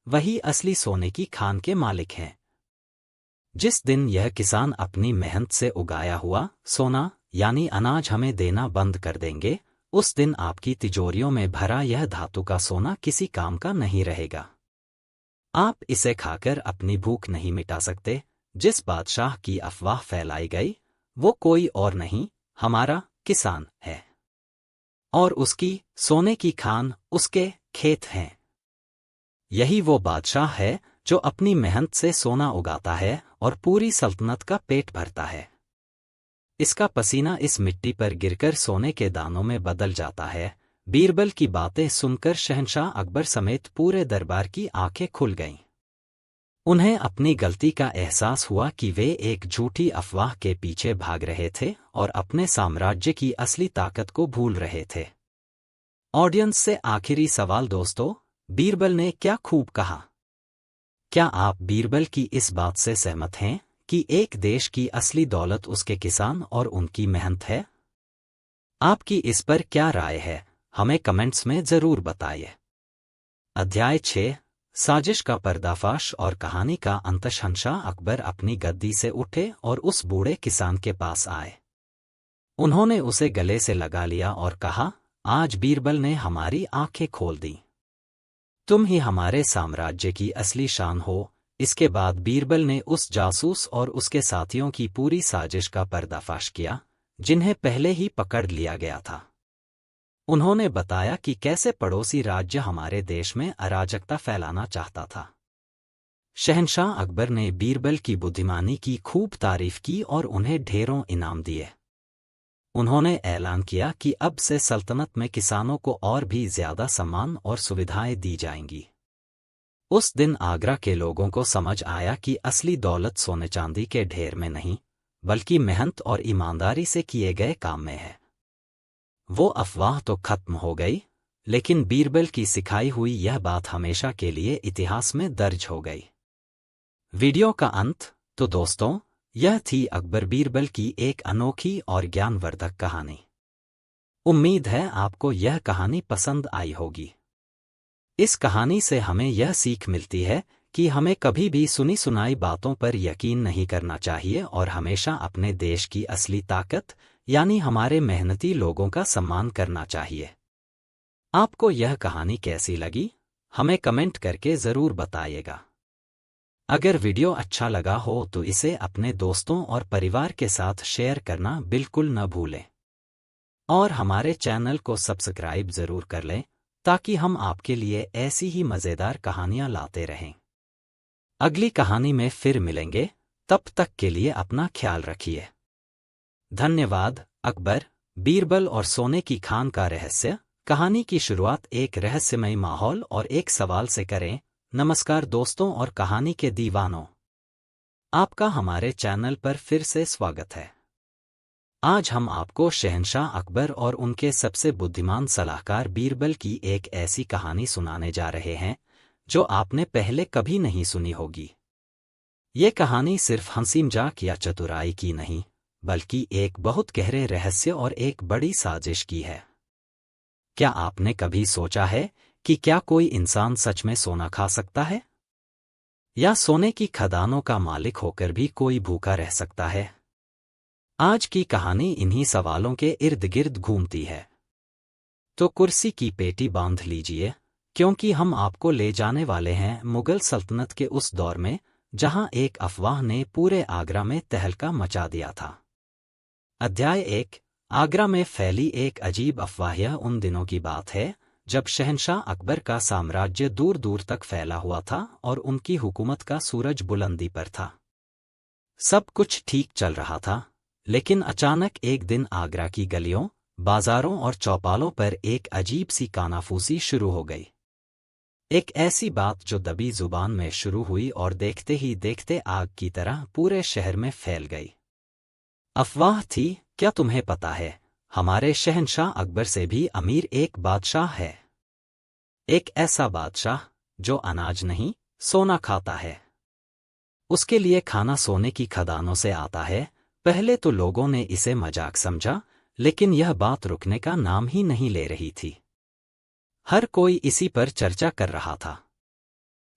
वही असली सोने की खान के मालिक हैं। जिस दिन यह किसान अपनी मेहनत से उगाया हुआ सोना यानी अनाज हमें देना बंद कर देंगे, उस दिन आपकी तिजोरियों में भरा यह धातु का सोना किसी काम का नहीं रहेगा। आप इसे खाकर अपनी भूख नहीं मिटा सकते। जिस बादशाह की अफवाह फैलाई गई, वो कोई और नहीं, हमारा किसान है, और उसकी सोने की खान उसके खेत हैं। यही वो बादशाह है जो अपनी मेहनत से सोना उगाता है और पूरी सल्तनत का पेट भरता है। इसका पसीना इस मिट्टी पर गिरकर सोने के दानों में बदल जाता है। बीरबल की बातें सुनकर शहंशाह अकबर समेत पूरे दरबार की आंखें खुल गईं। उन्हें अपनी गलती का एहसास हुआ कि वे एक झूठी अफवाह के पीछे भाग रहे थे और अपने साम्राज्य की असली ताकत को भूल रहे थे। ऑडियंस से आखिरी सवाल दोस्तों, बीरबल ने क्या खूब कहा? क्या आप बीरबल की इस बात से सहमत हैं कि एक देश की असली दौलत उसके किसान और उनकी मेहनत है? आपकी इस पर क्या राय है, हमें कमेंट्स में जरूर बताइए। अध्याय 6, साजिश का पर्दाफाश और कहानी का अंत। शहंशाह अकबर अपनी गद्दी से उठे और उस बूढ़े किसान के पास आए। उन्होंने उसे गले से लगा लिया और कहा, आज बीरबल ने हमारी आंखें खोल दी। तुम ही हमारे साम्राज्य की असली शान हो। इसके बाद बीरबल ने उस जासूस और उसके साथियों की पूरी साजिश का पर्दाफाश किया, जिन्हें पहले ही पकड़ लिया गया था। उन्होंने बताया कि कैसे पड़ोसी राज्य हमारे देश में अराजकता फैलाना चाहता था। शहंशाह अकबर ने बीरबल की बुद्धिमानी की खूब तारीफ की और उन्हें ढेरों इनाम दिए। उन्होंने ऐलान किया कि अब से सल्तनत में किसानों को और भी ज्यादा सम्मान और सुविधाएं दी जाएंगी। उस दिन आगरा के लोगों को समझ आया कि असली दौलत सोने चांदी के ढेर में नहीं, बल्कि मेहनत और ईमानदारी से किए गए काम में है। वो अफवाह तो खत्म हो गई, लेकिन बीरबल की सिखाई हुई यह बात हमेशा के लिए इतिहास में दर्ज हो गई। वीडियो का अंत। तो दोस्तों, यह थी अकबर बीरबल की एक अनोखी और ज्ञानवर्धक कहानी। उम्मीद है आपको यह कहानी पसंद आई होगी। इस कहानी से हमें यह सीख मिलती है कि हमें कभी भी सुनी सुनाई बातों पर यकीन नहीं करना चाहिए और हमेशा अपने देश की असली ताकत यानी हमारे मेहनती लोगों का सम्मान करना चाहिए। आपको यह कहानी कैसी लगी, हमें कमेंट करके जरूर बताइएगा। अगर वीडियो अच्छा लगा हो तो इसे अपने दोस्तों और परिवार के साथ शेयर करना बिल्कुल न भूलें। और हमारे चैनल को सब्सक्राइब जरूर कर लें, ताकि हम आपके लिए ऐसी ही मज़ेदार कहानियां लाते रहें। अगली कहानी में फिर मिलेंगे, तब तक के लिए अपना ख्याल रखिए। धन्यवाद। अकबर, बीरबल और सोने की खान का रहस्य। कहानी की शुरुआत एक रहस्यमय माहौल और एक सवाल से करें। नमस्कार दोस्तों और कहानी के दीवानों, आपका हमारे चैनल पर फिर से स्वागत है। आज हम आपको शहंशाह अकबर और उनके सबसे बुद्धिमान सलाहकार बीरबल की एक ऐसी कहानी सुनाने जा रहे हैं जो आपने पहले कभी नहीं सुनी होगी। ये कहानी सिर्फ हंसी मजाक या चतुराई की नहीं, बल्कि एक बहुत गहरे रहस्य और एक बड़ी साजिश की है। क्या आपने कभी सोचा है कि क्या कोई इंसान सच में सोना खा सकता है? या सोने की खदानों का मालिक होकर भी कोई भूखा रह सकता है? आज की कहानी इन्हीं सवालों के इर्द गिर्द घूमती है। तो कुर्सी की पेटी बांध लीजिए, क्योंकि हम आपको ले जाने वाले हैं मुगल सल्तनत के उस दौर में जहां एक अफवाह ने पूरे आगरा में तहलका मचा दिया था। अध्याय 1, आगरा में फैली एक अजीब अफवाह। यह उन दिनों की बात है जब शहंशाह अकबर का साम्राज्य दूर दूर तक फैला हुआ था और उनकी हुकूमत का सूरज बुलंदी पर था। सब कुछ ठीक चल रहा था, लेकिन अचानक एक दिन आगरा की गलियों, बाजारों और चौपालों पर एक अजीब सी कानाफूसी शुरू हो गई। एक ऐसी बात जो दबी जुबान में शुरू हुई और देखते ही देखते आग की तरह पूरे शहर में फैल गई। अफवाह थी, क्या तुम्हें पता है, हमारे शहंशाह अकबर से भी अमीर एक बादशाह है। एक ऐसा बादशाह जो अनाज नहीं, सोना खाता है। उसके लिए खाना सोने की खदानों से आता है। पहले तो लोगों ने इसे मजाक समझा, लेकिन यह बात रुकने का नाम ही नहीं ले रही थी। हर कोई इसी पर चर्चा कर रहा था।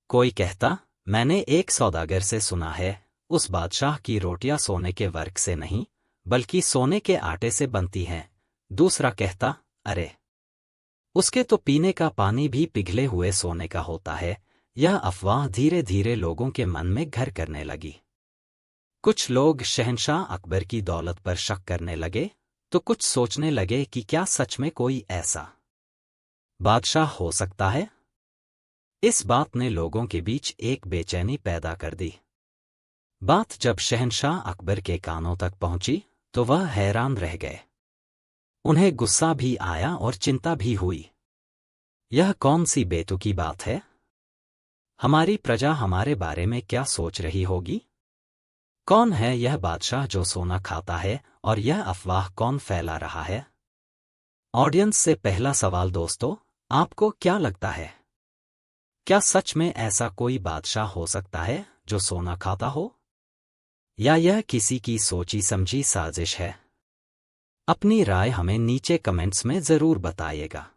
कोई कहता, मैंने एक सौदागर से सुना है, उस बादशाह की रोटियां सोने के वर्क से नहीं, बल्कि सोने के आटे से बनती हैं। दूसरा कहता, अरे, उसके तो पीने का पानी भी पिघले हुए सोने का होता है। यह अफवाह धीरे धीरे लोगों के मन में घर करने लगी। कुछ लोग शहंशाह अकबर की दौलत पर शक करने लगे, तो कुछ सोचने लगे कि क्या सच में कोई ऐसा बादशाह हो सकता है। इस बात ने लोगों के बीच एक बेचैनी पैदा कर दी। बात जब शहंशाह अकबर के कानों तक पहुंची तो वह हैरान रह गए। उन्हें गुस्सा भी आया और चिंता भी हुई। यह कौन सी बेतुकी बात है? हमारी प्रजा हमारे बारे में क्या सोच रही होगी? कौन है यह बादशाह जो सोना खाता है, और यह अफवाह कौन फैला रहा है? ऑडियंस से पहला सवाल दोस्तों, आपको क्या लगता है? क्या सच में ऐसा कोई बादशाह हो सकता है जो सोना खाता हो? या यह किसी की सोची समझी साजिश है? अपनी राय हमें नीचे कमेंट्स में जरूर बताइएगा।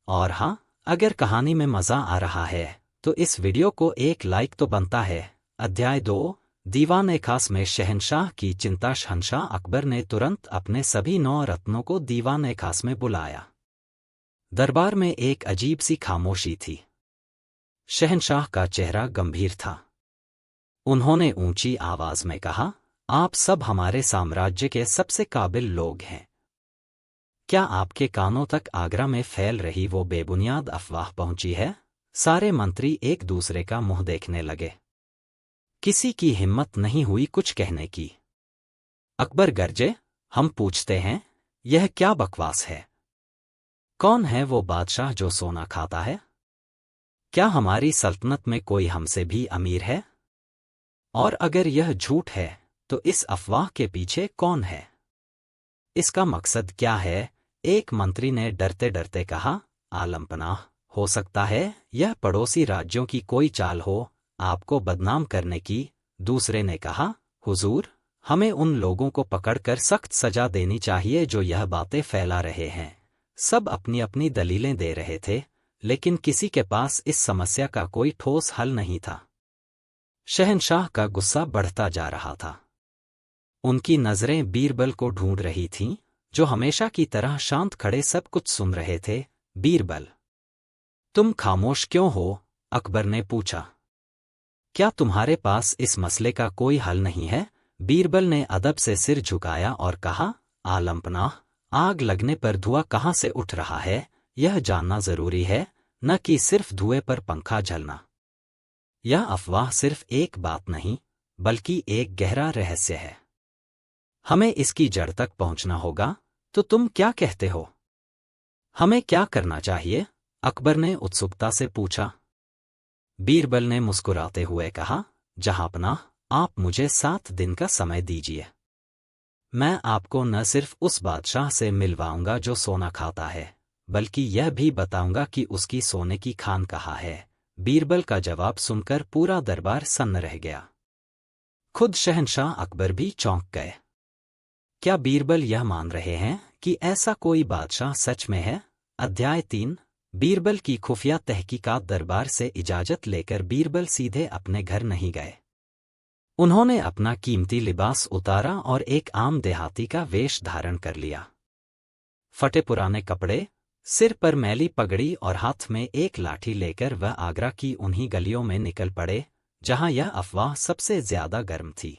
और हाँ, अगर कहानी में मजा आ रहा है तो इस वीडियो को एक लाइक तो बनता है। अध्याय 2, दीवान-ए-खास में शहंशाह की चिंता। शहंशाह अकबर ने तुरंत अपने सभी 9 रत्नों को दीवान-ए-खास में बुलाया। दरबार में एक अजीब सी खामोशी थी। शहंशाह का चेहरा गंभीर था। उन्होंने ऊंची आवाज में कहा, आप सब हमारे साम्राज्य के सबसे काबिल लोग हैं। क्या आपके कानों तक आगरा में फैल रही वो बेबुनियाद अफवाह पहुंची है? सारे मंत्री एक दूसरे का मुंह देखने लगे। किसी की हिम्मत नहीं हुई कुछ कहने की। अकबर गरजे, हम पूछते हैं, यह क्या बकवास है? कौन है वो बादशाह जो सोना खाता है? क्या हमारी सल्तनत में कोई हमसे भी अमीर है? और अगर यह झूठ है तो इस अफवाह के पीछे कौन है? इसका मकसद क्या है? एक मंत्री ने डरते डरते कहा, आलमपनाह, हो सकता है यह पड़ोसी राज्यों की कोई चाल हो आपको बदनाम करने की। दूसरे ने कहा, हुजूर, हमें उन लोगों को पकड़कर सख्त सजा देनी चाहिए जो यह बातें फैला रहे हैं। सब अपनी अपनी दलीलें दे रहे थे, लेकिन किसी के पास इस समस्या का कोई ठोस हल नहीं था। शहंशाह का गुस्सा बढ़ता जा रहा था। उनकी नजरें बीरबल को ढूंढ रही थीं, जो हमेशा की तरह शांत खड़े सब कुछ सुन रहे थे। बीरबल, तुम खामोश क्यों हो? अकबर ने पूछा। क्या तुम्हारे पास इस मसले का कोई हल नहीं है? बीरबल ने अदब से सिर झुकाया और कहा, आलमपनाह, आग लगने पर धुआं कहाँ से उठ रहा है यह जानना जरूरी है, न कि सिर्फ धुएं पर पंखा झलना। यह अफवाह सिर्फ एक बात नहीं, बल्कि एक गहरा रहस्य है। हमें इसकी जड़ तक पहुंचना होगा। तो तुम क्या कहते हो? हमें क्या करना चाहिए? अकबर ने उत्सुकता से पूछा। बीरबल ने मुस्कुराते हुए कहा, जहांपनाह, आप मुझे 7 दिन का समय दीजिए। मैं आपको न सिर्फ उस बादशाह से मिलवाऊंगा जो सोना खाता है, बल्कि यह भी बताऊंगा कि उसकी सोने की खान कहाँ है। बीरबल का जवाब सुनकर पूरा दरबार सन्न रह गया। खुद शहंशाह अकबर भी चौंक गए। क्या बीरबल यह मान रहे हैं कि ऐसा कोई बादशाह सच में है? अध्याय 3, बीरबल की खुफिया तहकीकात। दरबार से इजाजत लेकर बीरबल सीधे अपने घर नहीं गए। उन्होंने अपना कीमती लिबास उतारा और एक आम देहाती का वेश धारण कर लिया। फटे पुराने कपड़े, सिर पर मैली पगड़ी और हाथ में एक लाठी लेकर वह आगरा की उन्हीं गलियों में निकल पड़े जहां यह अफवाह सबसे ज्यादा गर्म थी।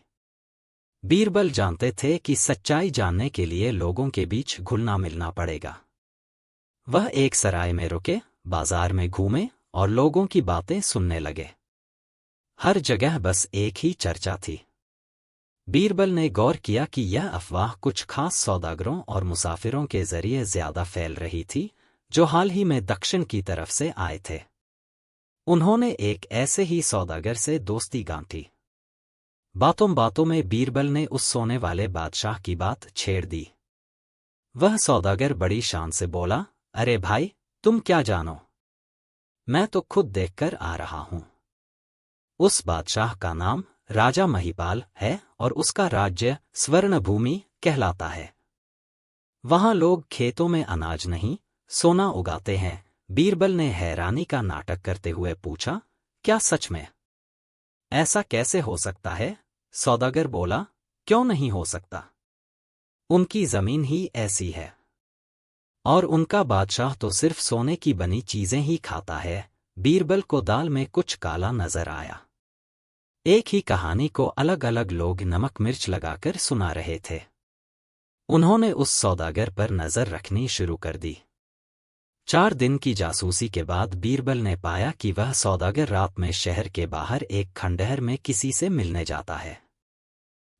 बीरबल जानते थे कि सच्चाई जानने के लिए लोगों के बीच घुलना मिलना पड़ेगा। वह एक सराय में रुके, बाजार में घूमे और लोगों की बातें सुनने लगे। हर जगह बस एक ही चर्चा थी। बीरबल ने गौर किया कि यह अफवाह कुछ खास सौदागरों और मुसाफिरों के जरिए ज्यादा फैल रही थी, जो हाल ही में दक्षिण की तरफ से आए थे। उन्होंने एक ऐसे ही सौदागर से दोस्ती गांठी। बातों बातों में बीरबल ने उस सोने वाले बादशाह की बात छेड़ दी। वह सौदागर बड़ी शान से बोला, अरे भाई, तुम क्या जानो? मैं तो खुद देखकर आ रहा हूं। उस बादशाह का नाम राजा महिपाल है और उसका राज्य स्वर्णभूमि कहलाता है। वहां लोग खेतों में अनाज नहीं, सोना उगाते हैं। बीरबल ने हैरानी का नाटक करते हुए पूछा, क्या सच में? ऐसा कैसे हो सकता है? सौदागर बोला, क्यों नहीं हो सकता? उनकी जमीन ही ऐसी है। और उनका बादशाह तो सिर्फ सोने की बनी चीजें ही खाता है। बीरबल को दाल में कुछ काला नजर आया। एक ही कहानी को अलग अलग लोग नमक मिर्च लगाकर सुना रहे थे। उन्होंने उस सौदागर पर नजर रखनी शुरू कर दी। 4 दिन की जासूसी के बाद बीरबल ने पाया कि वह सौदागर रात में शहर के बाहर एक खंडहर में किसी से मिलने जाता है।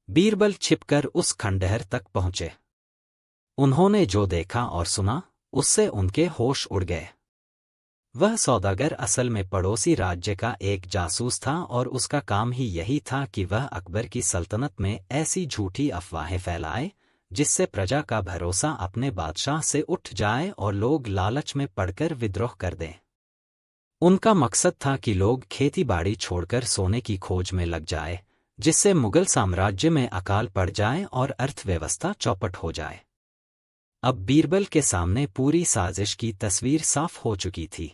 बीरबल छिपकर उस खंडहर तक पहुंचे। उन्होंने जो देखा और सुना, उससे उनके होश उड़ गए। वह सौदागर असल में पड़ोसी राज्य का एक जासूस था और उसका काम ही यही था कि वह अकबर की सल्तनत में ऐसी झूठी अफवाहें फैलाए जिससे प्रजा का भरोसा अपने बादशाह से उठ जाए और लोग लालच में पड़कर विद्रोह कर दें। उनका मकसद था कि लोग खेती-बाड़ी छोड़कर सोने की खोज में लग जाए, जिससे मुगल साम्राज्य में अकाल पड़ जाए और अर्थव्यवस्था चौपट हो जाए। अब बीरबल के सामने पूरी साजिश की तस्वीर साफ हो चुकी थी,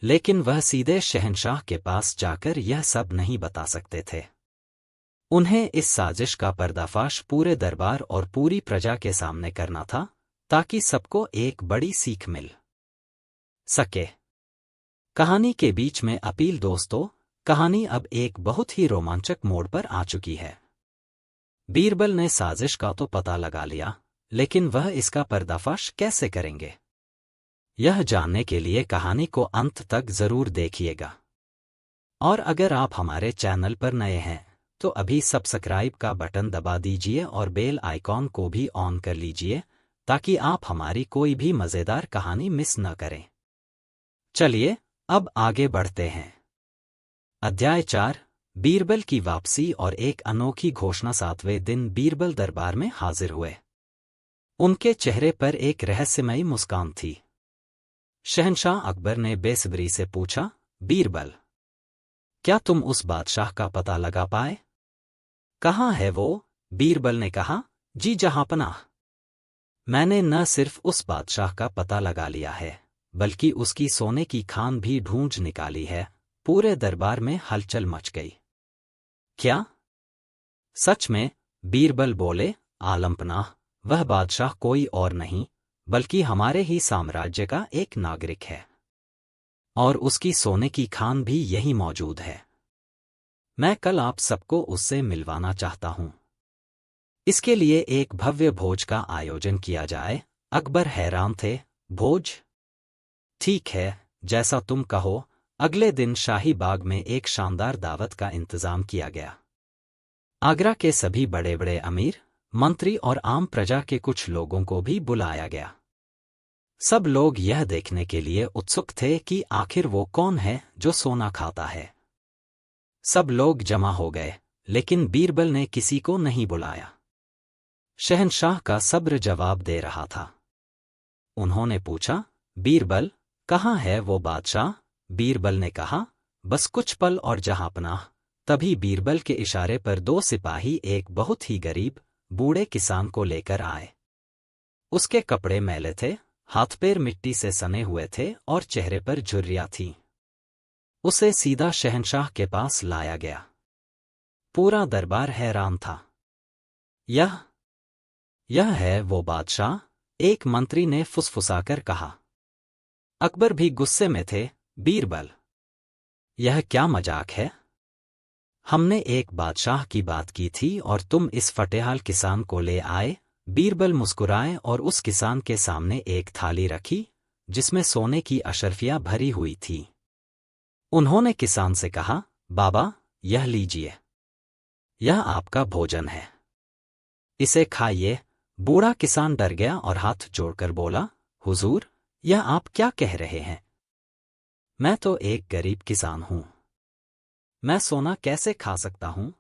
लेकिन वह सीधे शहंशाह के पास जाकर यह सब नहीं बता सकते थे। उन्हें इस साजिश का पर्दाफाश पूरे दरबार और पूरी प्रजा के सामने करना था, ताकि सबको एक बड़ी सीख मिल सके। कहानी के बीच में अपील दोस्तों, कहानी अब एक बहुत ही रोमांचक मोड़ पर आ चुकी है। बीरबल ने साजिश का तो पता लगा लिया, लेकिन वह इसका पर्दाफाश कैसे करेंगे? यह जानने के लिए कहानी को अंत तक जरूर देखिएगा। और अगर आप हमारे चैनल पर नए हैं तो अभी सब्सक्राइब का बटन दबा दीजिए और बेल आइकॉन को भी ऑन कर लीजिए, ताकि आप हमारी कोई भी मजेदार कहानी मिस न करें। चलिए अब आगे बढ़ते हैं। अध्याय 4, बीरबल की वापसी और एक अनोखी घोषणा। 7वें दिन बीरबल दरबार में हाजिर हुए। उनके चेहरे पर एक रहस्यमयी मुस्कान थी। शहंशाह अकबर ने बेसब्री से पूछा, बीरबल, क्या तुम उस बादशाह का पता लगा पाए? कहाँ है वो? बीरबल ने कहा, जी जहांपनाह, मैंने न सिर्फ उस बादशाह का पता लगा लिया है, बल्कि उसकी सोने की खान भी ढूंढ निकाली है। पूरे दरबार में हलचल मच गई। क्या? सच में? बीरबल बोले, आलमपनाह, वह बादशाह कोई और नहीं, बल्कि हमारे ही साम्राज्य का एक नागरिक है, और उसकी सोने की खान भी यहीं मौजूद है। मैं कल आप सबको उससे मिलवाना चाहता हूं। इसके लिए एक भव्य भोज का आयोजन किया जाए। अकबर हैरान थे। भोज? ठीक है, जैसा तुम कहो। अगले दिन शाही बाग में एक शानदार दावत का इंतजाम किया गया। आगरा के सभी बड़े बड़े अमीर, मंत्री और आम प्रजा के कुछ लोगों को भी बुलाया गया। सब लोग यह देखने के लिए उत्सुक थे कि आखिर वो कौन है जो सोना खाता है। सब लोग जमा हो गए, लेकिन बीरबल ने किसी को नहीं बुलाया। शहंशाह का सब्र जवाब दे रहा था। उन्होंने पूछा, बीरबल, कहाँ है वो बादशाह? बीरबल ने कहा, बस कुछ पल और जहांपनाह। तभी बीरबल के इशारे पर 2 सिपाही एक बहुत ही गरीब, बूढ़े किसान को लेकर आए। उसके कपड़े मैले थे, हाथ पैर मिट्टी से सने हुए थे और चेहरे पर झुर्रियां थीं। उसे सीधा शहंशाह के पास लाया गया। पूरा दरबार हैरान था। यह है वो बादशाह? एक मंत्री ने फुसफुसाकर कहा। अकबर भी गुस्से में थे। बीरबल, यह क्या मजाक है? हमने एक बादशाह की बात की थी और तुम इस फटेहाल किसान को ले आए। बीरबल मुस्कुराए और उस किसान के सामने एक थाली रखी, जिसमें सोने की अशर्फियां भरी हुई थी। उन्होंने किसान से कहा, बाबा, यह लीजिए, यह आपका भोजन है, इसे खाइए। बूढ़ा किसान डर गया और हाथ जोड़कर बोला, हुजूर, यह आप क्या कह रहे हैं? मैं तो एक गरीब किसान हूं, मैं सोना कैसे खा सकता हूं?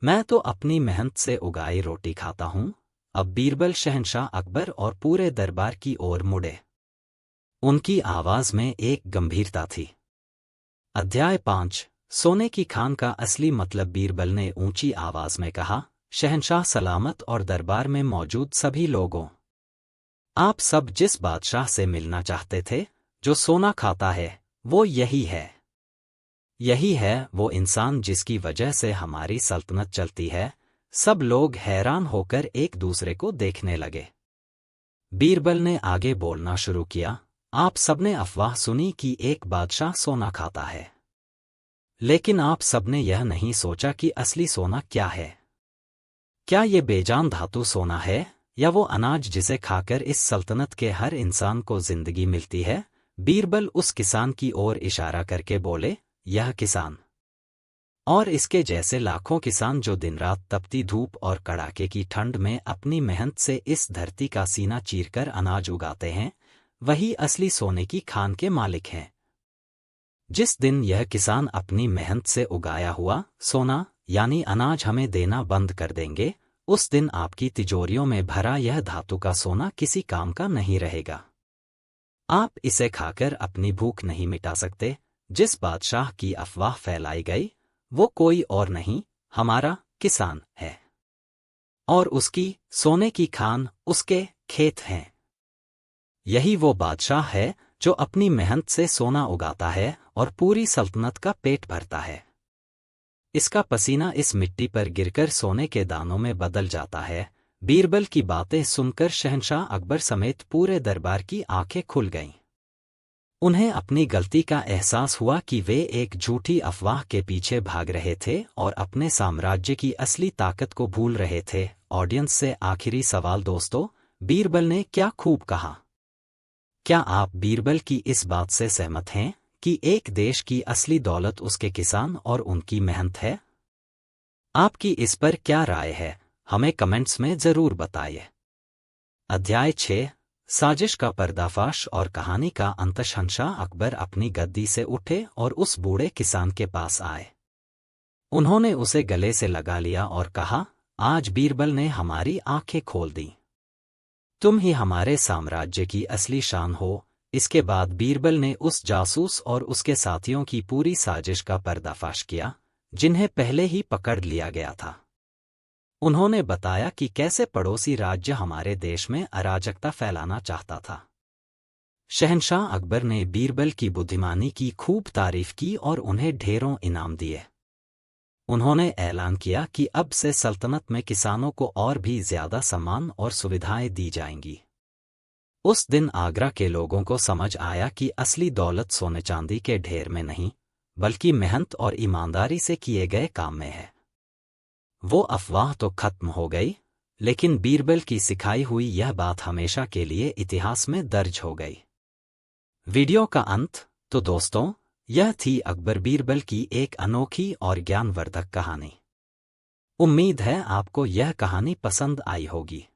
मैं तो अपनी मेहनत से उगाई रोटी खाता हूं। अब बीरबल शहंशाह अकबर और पूरे दरबार की ओर मुड़े। उनकी आवाज में एक गंभीरता थी। अध्याय 5, सोने की खान का असली मतलब। बीरबल ने ऊंची आवाज में कहा, शहंशाह सलामत और दरबार में मौजूद सभी लोगों, आप सब जिस बादशाह से मिलना चाहते थे, जो सोना खाता है, वो यही है। यही है वो इंसान जिसकी वजह से हमारी सल्तनत चलती है। सब लोग हैरान होकर एक दूसरे को देखने लगे। बीरबल ने आगे बोलना शुरू किया, आप सबने अफवाह सुनी कि एक बादशाह सोना खाता है, लेकिन आप सबने यह नहीं सोचा कि असली सोना क्या है। क्या ये बेजान धातु सोना है, या वो अनाज जिसे खाकर इस सल्तनत के हर इंसान को जिंदगी मिलती है? बीरबल उस किसान की ओर इशारा करके बोले, यह किसान और इसके जैसे लाखों किसान जो दिन रात तपती धूप और कड़ाके की ठंड में अपनी मेहनत से इस धरती का सीना चीरकर अनाज उगाते हैं, वही असली सोने की खान के मालिक हैं। जिस दिन यह किसान अपनी मेहनत से उगाया हुआ सोना यानी अनाज हमें देना बंद कर देंगे, उस दिन आपकी तिजोरियों में भरा यह धातु का सोना किसी काम का नहीं रहेगा। आप इसे खाकर अपनी भूख नहीं मिटा सकते। जिस बादशाह की अफवाह फैलाई गई, वो कोई और नहीं, हमारा किसान है। और उसकी सोने की खान उसके खेत हैं। यही वो बादशाह है जो अपनी मेहनत से सोना उगाता है और पूरी सल्तनत का पेट भरता है। इसका पसीना इस मिट्टी पर गिरकर सोने के दानों में बदल जाता है। बीरबल की बातें सुनकर शहंशाह अकबर समेत पूरे दरबार की आंखें खुल गईं। उन्हें अपनी गलती का एहसास हुआ कि वे एक झूठी अफवाह के पीछे भाग रहे थे और अपने साम्राज्य की असली ताकत को भूल रहे थे। ऑडियंस से आखिरी सवाल दोस्तों, बीरबल ने क्या खूब कहा? क्या आप बीरबल की इस बात से सहमत हैं कि एक देश की असली दौलत उसके किसान और उनकी मेहनत है? आपकी इस पर क्या राय है, हमें कमेंट्स में जरूर बताइए। अध्याय 6 साजिश का पर्दाफाश और कहानी का अंत। शहंशाह अकबर अपनी गद्दी से उठे और उस बूढ़े किसान के पास आए। उन्होंने उसे गले से लगा लिया और कहा, आज बीरबल ने हमारी आंखें खोल दी। तुम ही हमारे साम्राज्य की असली शान हो। इसके बाद बीरबल ने उस जासूस और उसके साथियों की पूरी साजिश का पर्दाफाश किया, जिन्हें पहले ही पकड़ लिया गया था। उन्होंने बताया कि कैसे पड़ोसी राज्य हमारे देश में अराजकता फैलाना चाहता था। शहंशाह अकबर ने बीरबल की बुद्धिमानी की खूब तारीफ की और उन्हें ढेरों इनाम दिए। उन्होंने ऐलान किया कि अब से सल्तनत में किसानों को और भी ज्यादा सम्मान और सुविधाएं दी जाएंगी। उस दिन आगरा के लोगों को समझ आया कि असली दौलत सोने चांदी के ढेर में नहीं, बल्कि मेहनत और ईमानदारी से किए गए काम में है। वो अफवाह तो खत्म हो गई, लेकिन बीरबल की सिखाई हुई यह बात हमेशा के लिए इतिहास में दर्ज हो गई। वीडियो का अंत। तो दोस्तों, यह थी अकबर बीरबल की एक अनोखी और ज्ञानवर्धक कहानी। उम्मीद है आपको यह कहानी पसंद आई होगी।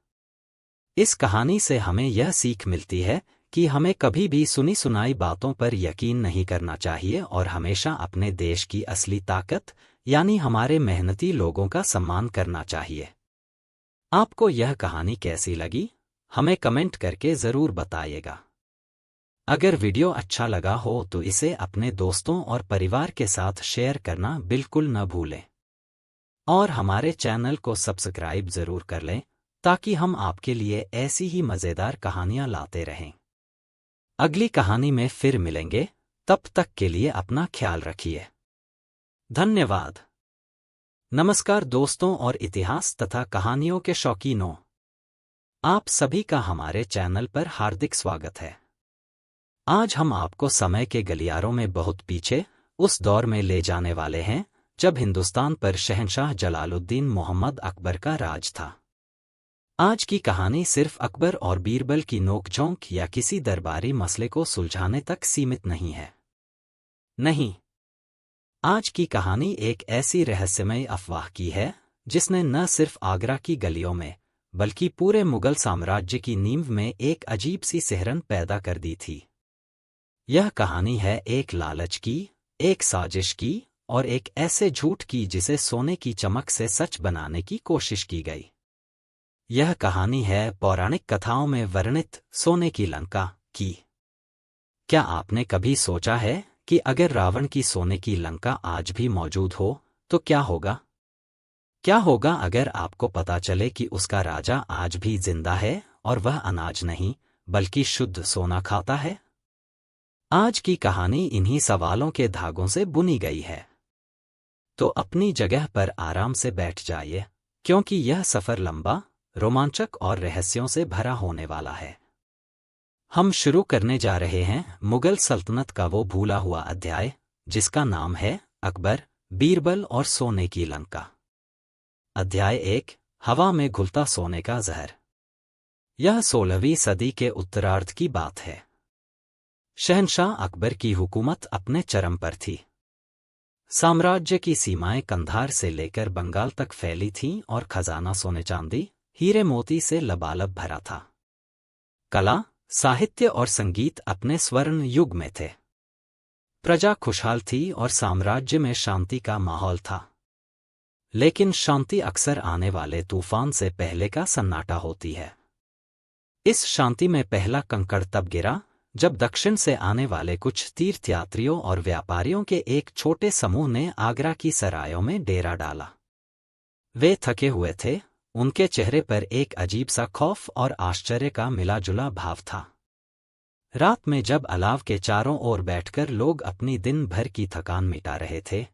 इस कहानी से हमें यह सीख मिलती है कि हमें कभी भी सुनी सुनाई बातों पर यकीन नहीं करना चाहिए और हमेशा अपने देश की असली ताकत यानी हमारे मेहनती लोगों का सम्मान करना चाहिए। आपको यह कहानी कैसी लगी, हमें कमेंट करके जरूर बताइएगा। अगर वीडियो अच्छा लगा हो तो इसे अपने दोस्तों और परिवार के साथ शेयर करना बिल्कुल न भूलें। और हमारे चैनल को सब्सक्राइब जरूर कर लें, ताकि हम आपके लिए ऐसी ही मज़ेदार कहानियां लाते रहें। अगली कहानी में फिर मिलेंगे, तब तक के लिए अपना ख्याल रखिए। धन्यवाद। नमस्कार दोस्तों और इतिहास तथा कहानियों के शौकीनों, आप सभी का हमारे चैनल पर हार्दिक स्वागत है। आज हम आपको समय के गलियारों में बहुत पीछे उस दौर में ले जाने वाले हैं जब हिंदुस्तान पर शहंशाह जलालुद्दीन मोहम्मद अकबर का राज था। आज की कहानी सिर्फ अकबर और बीरबल की नोकझोंक या किसी दरबारी मसले को सुलझाने तक सीमित नहीं है। नहीं, आज की कहानी एक ऐसी रहस्यमय अफवाह की है जिसने न सिर्फ आगरा की गलियों में बल्कि पूरे मुगल साम्राज्य की नींव में एक अजीब सी सिहरन पैदा कर दी थी। यह कहानी है एक लालच की, एक साजिश की और एक ऐसे झूठ की जिसे सोने की चमक से सच बनाने की कोशिश की गई। यह कहानी है पौराणिक कथाओं में वर्णित सोने की लंका की। क्या आपने कभी सोचा है कि अगर रावण की सोने की लंका आज भी मौजूद हो तो क्या होगा? क्या होगा अगर आपको पता चले कि उसका राजा आज भी जिंदा है और वह अनाज नहीं बल्कि शुद्ध सोना खाता है? आज की कहानी इन्हीं सवालों के धागों से बुनी गई है। तो अपनी जगह पर आराम से बैठ जाइए, क्योंकि यह सफर लंबा, रोमांचक और रहस्यों से भरा होने वाला है। हम शुरू करने जा रहे हैं मुगल सल्तनत का वो भूला हुआ अध्याय जिसका नाम है अकबर, बीरबल और सोने की लंका। अध्याय 1 हवा में घुलता सोने का जहर। यह 16वीं सदी के उत्तरार्ध की बात है। शहंशाह अकबर की हुकूमत अपने चरम पर थी। साम्राज्य की सीमाएं कंधार से लेकर बंगाल तक फैली थीं और खजाना सोने चांदी, हीरे मोती से लबालब भरा था। कला, साहित्य और संगीत अपने स्वर्ण युग में थे। प्रजा खुशहाल थी और साम्राज्य में शांति का माहौल था। लेकिन शांति अक्सर आने वाले तूफान से पहले का सन्नाटा होती है। इस शांति में पहला कंकड़ तब गिरा जब दक्षिण से आने वाले कुछ तीर्थयात्रियों और व्यापारियों के एक छोटे समूह ने आगरा की सरायों में डेरा डाला। वे थके हुए थे, उनके चेहरे पर एक अजीब सा खौफ और आश्चर्य का मिला-जुला भाव था। रात में जब अलाव के चारों ओर बैठकर लोग अपनी दिन भर की थकान मिटा रहे थे,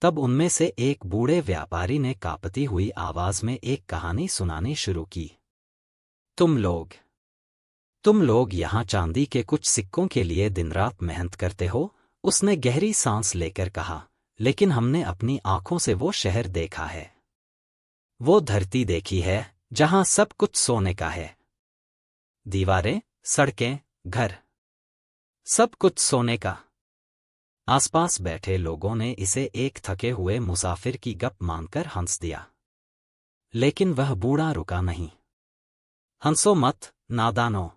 तब उनमें से एक बूढ़े व्यापारी ने कांपती हुई आवाज में एक कहानी सुनानी शुरू की। तुम लोग यहाँ चांदी के कुछ सिक्कों के लिए दिन रात मेहनत करते हो, उसने गहरी सांस लेकर कहा, लेकिन हमने अपनी आंखों से वो शहर देखा है। वो धरती देखी है जहां सब कुछ सोने का है। दीवारें, सड़कें, घर, सब कुछ सोने का। आसपास बैठे लोगों ने इसे एक थके हुए मुसाफिर की गप मानकर हंस दिया। लेकिन वह बूढ़ा रुका नहीं। हंसो मत, नादानो।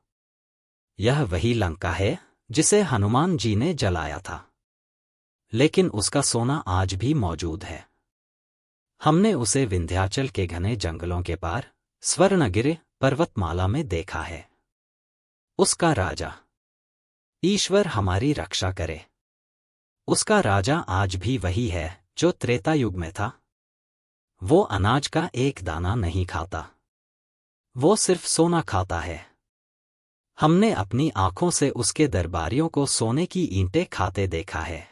यह वही लंका है जिसे हनुमान जी ने जलाया था। लेकिन उसका सोना आज भी मौजूद है। हमने उसे विंध्याचल के घने जंगलों के पार, स्वर्णगिरि पर्वतमाला में देखा है। उसका राजा, ईश्वर हमारी रक्षा करे, उसका राजा आज भी वही है जो त्रेता युग में था। वो अनाज का एक दाना नहीं खाता, वो सिर्फ सोना खाता है। हमने अपनी आंखों से उसके दरबारियों को सोने की ईंटें खाते देखा है।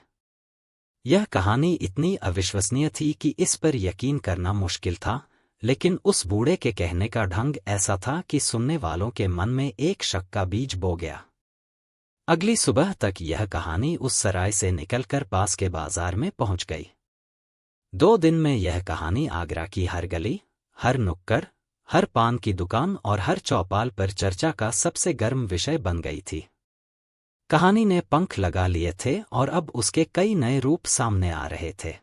यह कहानी इतनी अविश्वसनीय थी कि इस पर यकीन करना मुश्किल था, लेकिन उस बूढ़े के कहने का ढंग ऐसा था कि सुनने वालों के मन में एक शक का बीज बो गया। अगली सुबह तक यह कहानी उस सराय से निकलकर पास के बाजार में पहुंच गई। 2 दिन में यह कहानी आगरा की हर गली, हर नुक्कड़, हर पान की दुकान और हर चौपाल पर चर्चा का सबसे गर्म विषय बन गई थी। कहानी ने पंख लगा लिए थे और अब उसके कई नए रूप सामने आ रहे थे।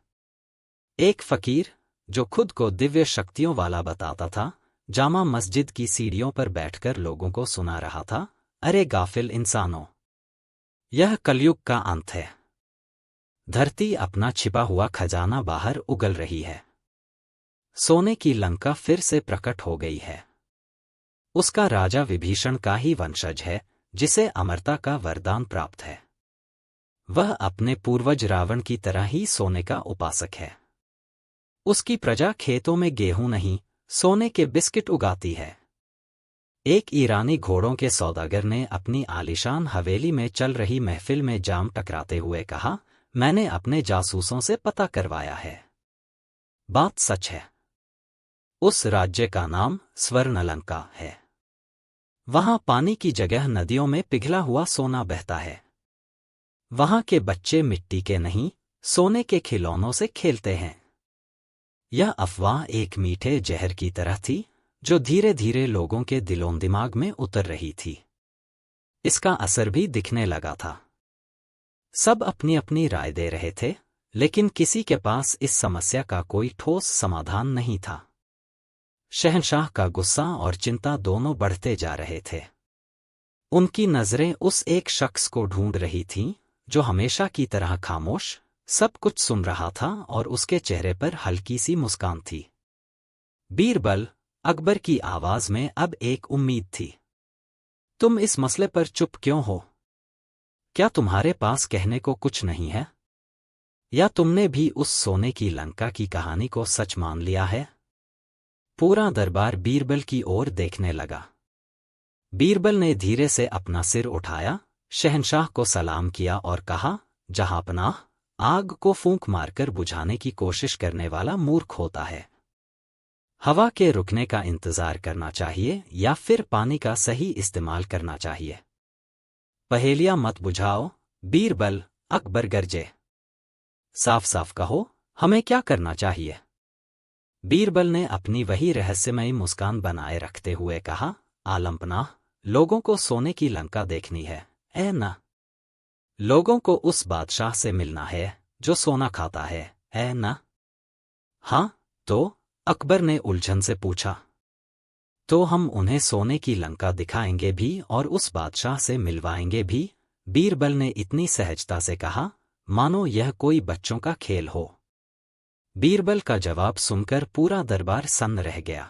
एक फकीर, जो खुद को दिव्य शक्तियों वाला बताता था, जामा मस्जिद की सीढ़ियों पर बैठकर लोगों को सुना रहा था, अरे गाफिल इंसानों, यह कलयुग का अंत है। धरती अपना छिपा हुआ खजाना बाहर उगल रही है। सोने की लंका फिर से प्रकट हो गई है। उसका राजा विभीषण का ही वंशज है, जिसे अमरता का वरदान प्राप्त है। वह अपने पूर्वज रावण की तरह ही सोने का उपासक है। उसकी प्रजा खेतों में गेहूं नहीं, सोने के बिस्किट उगाती है। एक ईरानी घोड़ों के सौदागर ने अपनी आलीशान हवेली में चल रही महफिल में जाम टकराते हुए कहा, मैंने अपने जासूसों से पता करवाया है, बात सच है। उस राज्य का नाम स्वर्णलंका है। वहां पानी की जगह नदियों में पिघला हुआ सोना बहता है। वहां के बच्चे मिट्टी के नहीं, सोने के खिलौनों से खेलते हैं। यह अफवाह एक मीठे जहर की तरह थी, जो धीरे धीरे लोगों के दिलों दिमाग में उतर रही थी। इसका असर भी दिखने लगा था। सब अपनी अपनी राय दे रहे थे, लेकिन किसी के पास इस समस्या का कोई ठोस समाधान नहीं था। शहंशाह का गुस्सा और चिंता दोनों बढ़ते जा रहे थे। उनकी नजरें उस एक शख्स को ढूंढ रही थीं, जो हमेशा की तरह खामोश, सब कुछ सुन रहा था और उसके चेहरे पर हल्की सी मुस्कान थी। बीरबल, अकबर की आवाज में अब एक उम्मीद थी। तुम इस मसले पर चुप क्यों हो? क्या तुम्हारे पास कहने को कुछ नहीं है? या तुमने भी उस सोने की लंका की कहानी को सच मान लिया है? पूरा दरबार बीरबल की ओर देखने लगा। बीरबल ने धीरे से अपना सिर उठाया, शहंशाह को सलाम किया और कहा, जहांपनाह, आग को फूंक मारकर बुझाने की कोशिश करने वाला मूर्ख होता है। हवा के रुकने का इंतजार करना चाहिए या फिर पानी का सही इस्तेमाल करना चाहिए। पहेलियां मत बुझाओ, बीरबल, अकबर गरजे। साफ साफ कहो, हमें क्या करना चाहिए? बीरबल ने अपनी वही रहस्यमयी मुस्कान बनाए रखते हुए कहा, आलमपनाह, लोगों को सोने की लंका देखनी है, ऐ ना? लोगों को उस बादशाह से मिलना है जो सोना खाता है, ऐ ना? हाँ, तो? अकबर ने उलझन से पूछा। तो हम उन्हें सोने की लंका दिखाएंगे भी और उस बादशाह से मिलवाएंगे भी, बीरबल ने इतनी सहजता से कहा, मानो यह कोई बच्चों का खेल हो। बीरबल का जवाब सुनकर पूरा दरबार सन्न रह गया।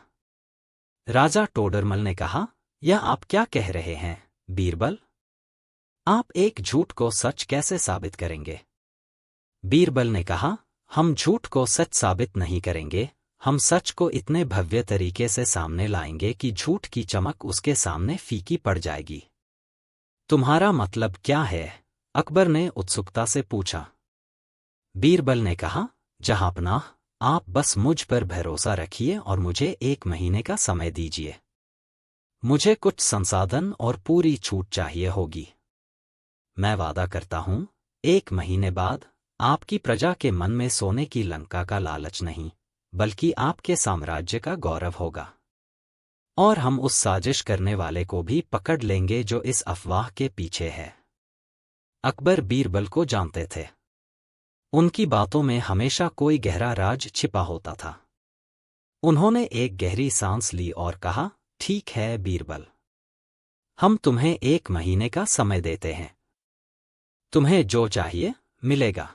राजा टोडरमल ने कहा, यह आप क्या कह रहे हैं, बीरबल? आप एक झूठ को सच कैसे साबित करेंगे? बीरबल ने कहा, हम झूठ को सच साबित नहीं करेंगे, हम सच को इतने भव्य तरीके से सामने लाएंगे कि झूठ की चमक उसके सामने फीकी पड़ जाएगी। तुम्हारा मतलब क्या है? अकबर ने उत्सुकता से पूछा। बीरबल ने कहा, जहांपनाह, आप बस मुझ पर भरोसा रखिए और मुझे 1 महीने का समय दीजिए। मुझे कुछ संसाधन और पूरी छूट चाहिए होगी। मैं वादा करता हूं, 1 महीने बाद आपकी प्रजा के मन में सोने की लंका का लालच नहीं, बल्कि आपके साम्राज्य का गौरव होगा। और हम उस साजिश करने वाले को भी पकड़ लेंगे जो इस अफवाह के पीछे है। अकबर बीरबल को जानते थे। उनकी बातों में हमेशा कोई गहरा राज छिपा होता था। उन्होंने एक गहरी सांस ली और कहा, ठीक है बीरबल, हम तुम्हें 1 महीने का समय देते हैं। तुम्हें जो चाहिए मिलेगा।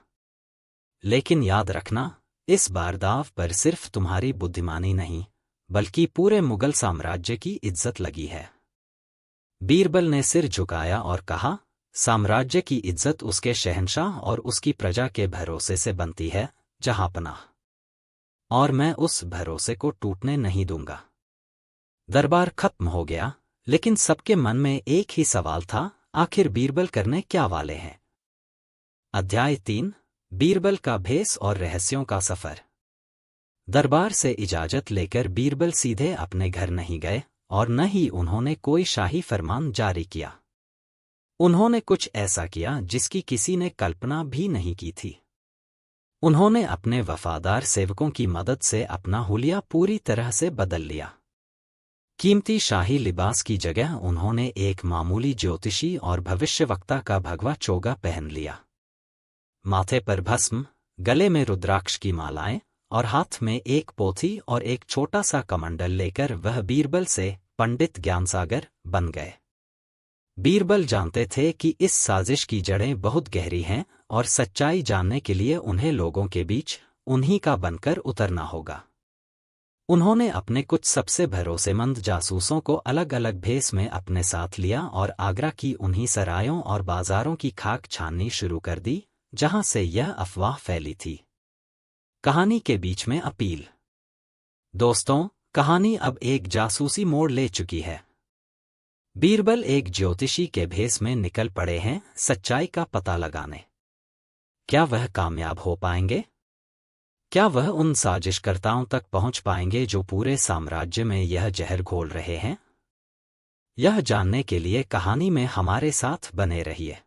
लेकिन याद रखना, इस बार दाव पर सिर्फ तुम्हारी बुद्धिमानी नहीं, बल्कि पूरे मुगल साम्राज्य की इज्जत लगी है। बीरबल ने सिर झुकाया और कहा, साम्राज्य की इज्जत उसके शहंशाह और उसकी प्रजा के भरोसे से बनती है, जहांपनाह। और मैं उस भरोसे को टूटने नहीं दूंगा। दरबार खत्म हो गया, लेकिन सबके मन में एक ही सवाल था, आखिर बीरबल करने क्या वाले हैं? अध्याय 3, बीरबल का भेस और रहस्यों का सफर। दरबार से इजाजत लेकर बीरबल सीधे अपने घर नहीं गए और न ही उन्होंने कोई शाही फरमान जारी किया। उन्होंने कुछ ऐसा किया जिसकी किसी ने कल्पना भी नहीं की थी। उन्होंने अपने वफादार सेवकों की मदद से अपना हुलिया पूरी तरह से बदल लिया। कीमती शाही लिबास की जगह उन्होंने एक मामूली ज्योतिषी और भविष्यवक्ता का भगवा चोगा पहन लिया। माथे पर भस्म, गले में रुद्राक्ष की मालाएं और हाथ में एक पोथी और एक छोटा सा कमंडल लेकर वह बीरबल से पंडित ज्ञानसागर बन गए। बीरबल जानते थे कि इस साजिश की जड़ें बहुत गहरी हैं और सच्चाई जानने के लिए उन्हें लोगों के बीच उन्हीं का बनकर उतरना होगा। उन्होंने अपने कुछ सबसे भरोसेमंद जासूसों को अलग अलग भेस में अपने साथ लिया और आगरा की उन्हीं सरायों और बाजारों की खाक छाननी शुरू कर दी जहां से यह अफवाह फैली थी। कहानी के बीच में अपील। दोस्तों, कहानी अब एक जासूसी मोड़ ले चुकी है। बीरबल एक ज्योतिषी के भेस में निकल पड़े हैं सच्चाई का पता लगाने। क्या वह कामयाब हो पाएंगे? क्या वह उन साजिशकर्ताओं तक पहुंच पाएंगे जो पूरे साम्राज्य में यह जहर घोल रहे हैं? यह जानने के लिए कहानी में हमारे साथ बने रहिए।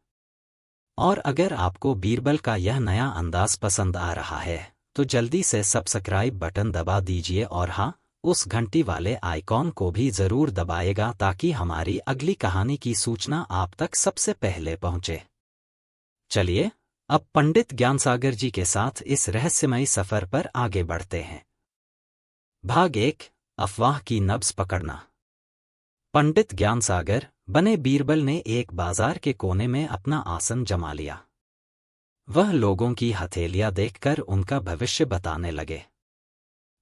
और अगर आपको बीरबल का यह नया अंदाज पसंद आ रहा है तो जल्दी से सब्सक्राइब बटन दबा दीजिए और हाँ, उस घंटी वाले आइकॉन को भी जरूर दबाएगा ताकि हमारी अगली कहानी की सूचना आप तक सबसे पहले पहुंचे। चलिए अब पंडित ज्ञानसागर जी के साथ इस रहस्यमयी सफर पर आगे बढ़ते हैं। भाग 1, अफवाह की नब्ज पकड़ना। पंडित ज्ञानसागर बने बीरबल ने एक बाजार के कोने में अपना आसन जमा लिया। वह लोगों की हथेलियां देखकर उनका भविष्य बताने लगे।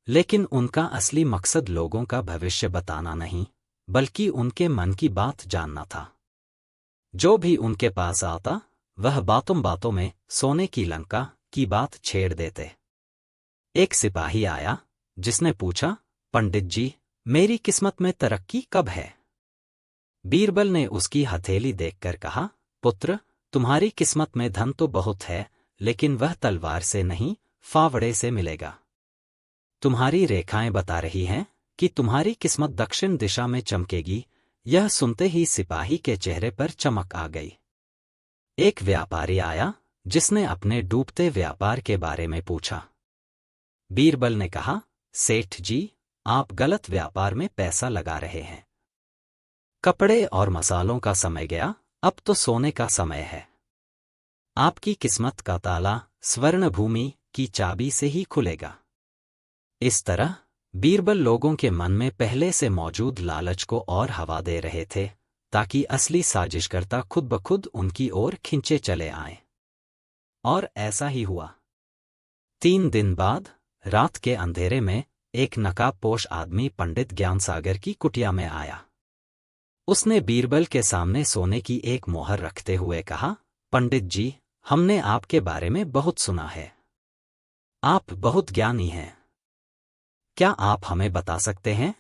लेकिन उनका असली मकसद लोगों का भविष्य बताना नहीं, बल्कि उनके मन की बात जानना था। जो भी उनके पास आता, वह बातों बातों में सोने की लंका की बात छेड़ देते। एक सिपाही आया, जिसने पूछा, पंडित जी, मेरी किस्मत में तरक्की कब है? बीरबल ने उसकी हथेली देखकर कहा, पुत्र, तुम्हारी किस्मत में धन तो बहुत है, लेकिन वह तलवार से नहीं, फावड़े से मिलेगा। तुम्हारी रेखाएं बता रही हैं कि तुम्हारी किस्मत दक्षिण दिशा में चमकेगी। यह सुनते ही सिपाही के चेहरे पर चमक आ गई। एक व्यापारी आया, जिसने अपने डूबते व्यापार के बारे में पूछा। बीरबल ने कहा, सेठ जी, आप गलत व्यापार में पैसा लगा रहे हैं। कपड़े और मसालों का समय गया, अब तो सोने का समय है। आपकी किस्मत का ताला स्वर्ण भूमि की चाबी से ही खुलेगा। इस तरह बीरबल लोगों के मन में पहले से मौजूद लालच को और हवा दे रहे थे, ताकि असली साजिशकर्ता खुद ब खुद उनकी ओर खिंचे चले आएं। और ऐसा ही हुआ। 3 दिन बाद, रात के अंधेरे में, एक नकाबपोश आदमी पंडित ज्ञानसागर की कुटिया में आया। उसने बीरबल के सामने सोने की एक मोहर रखते हुए कहा, पंडित जी, हमने आपके बारे में बहुत सुना है। आप बहुत ज्ञानी हैं। क्या आप हमें बता सकते हैं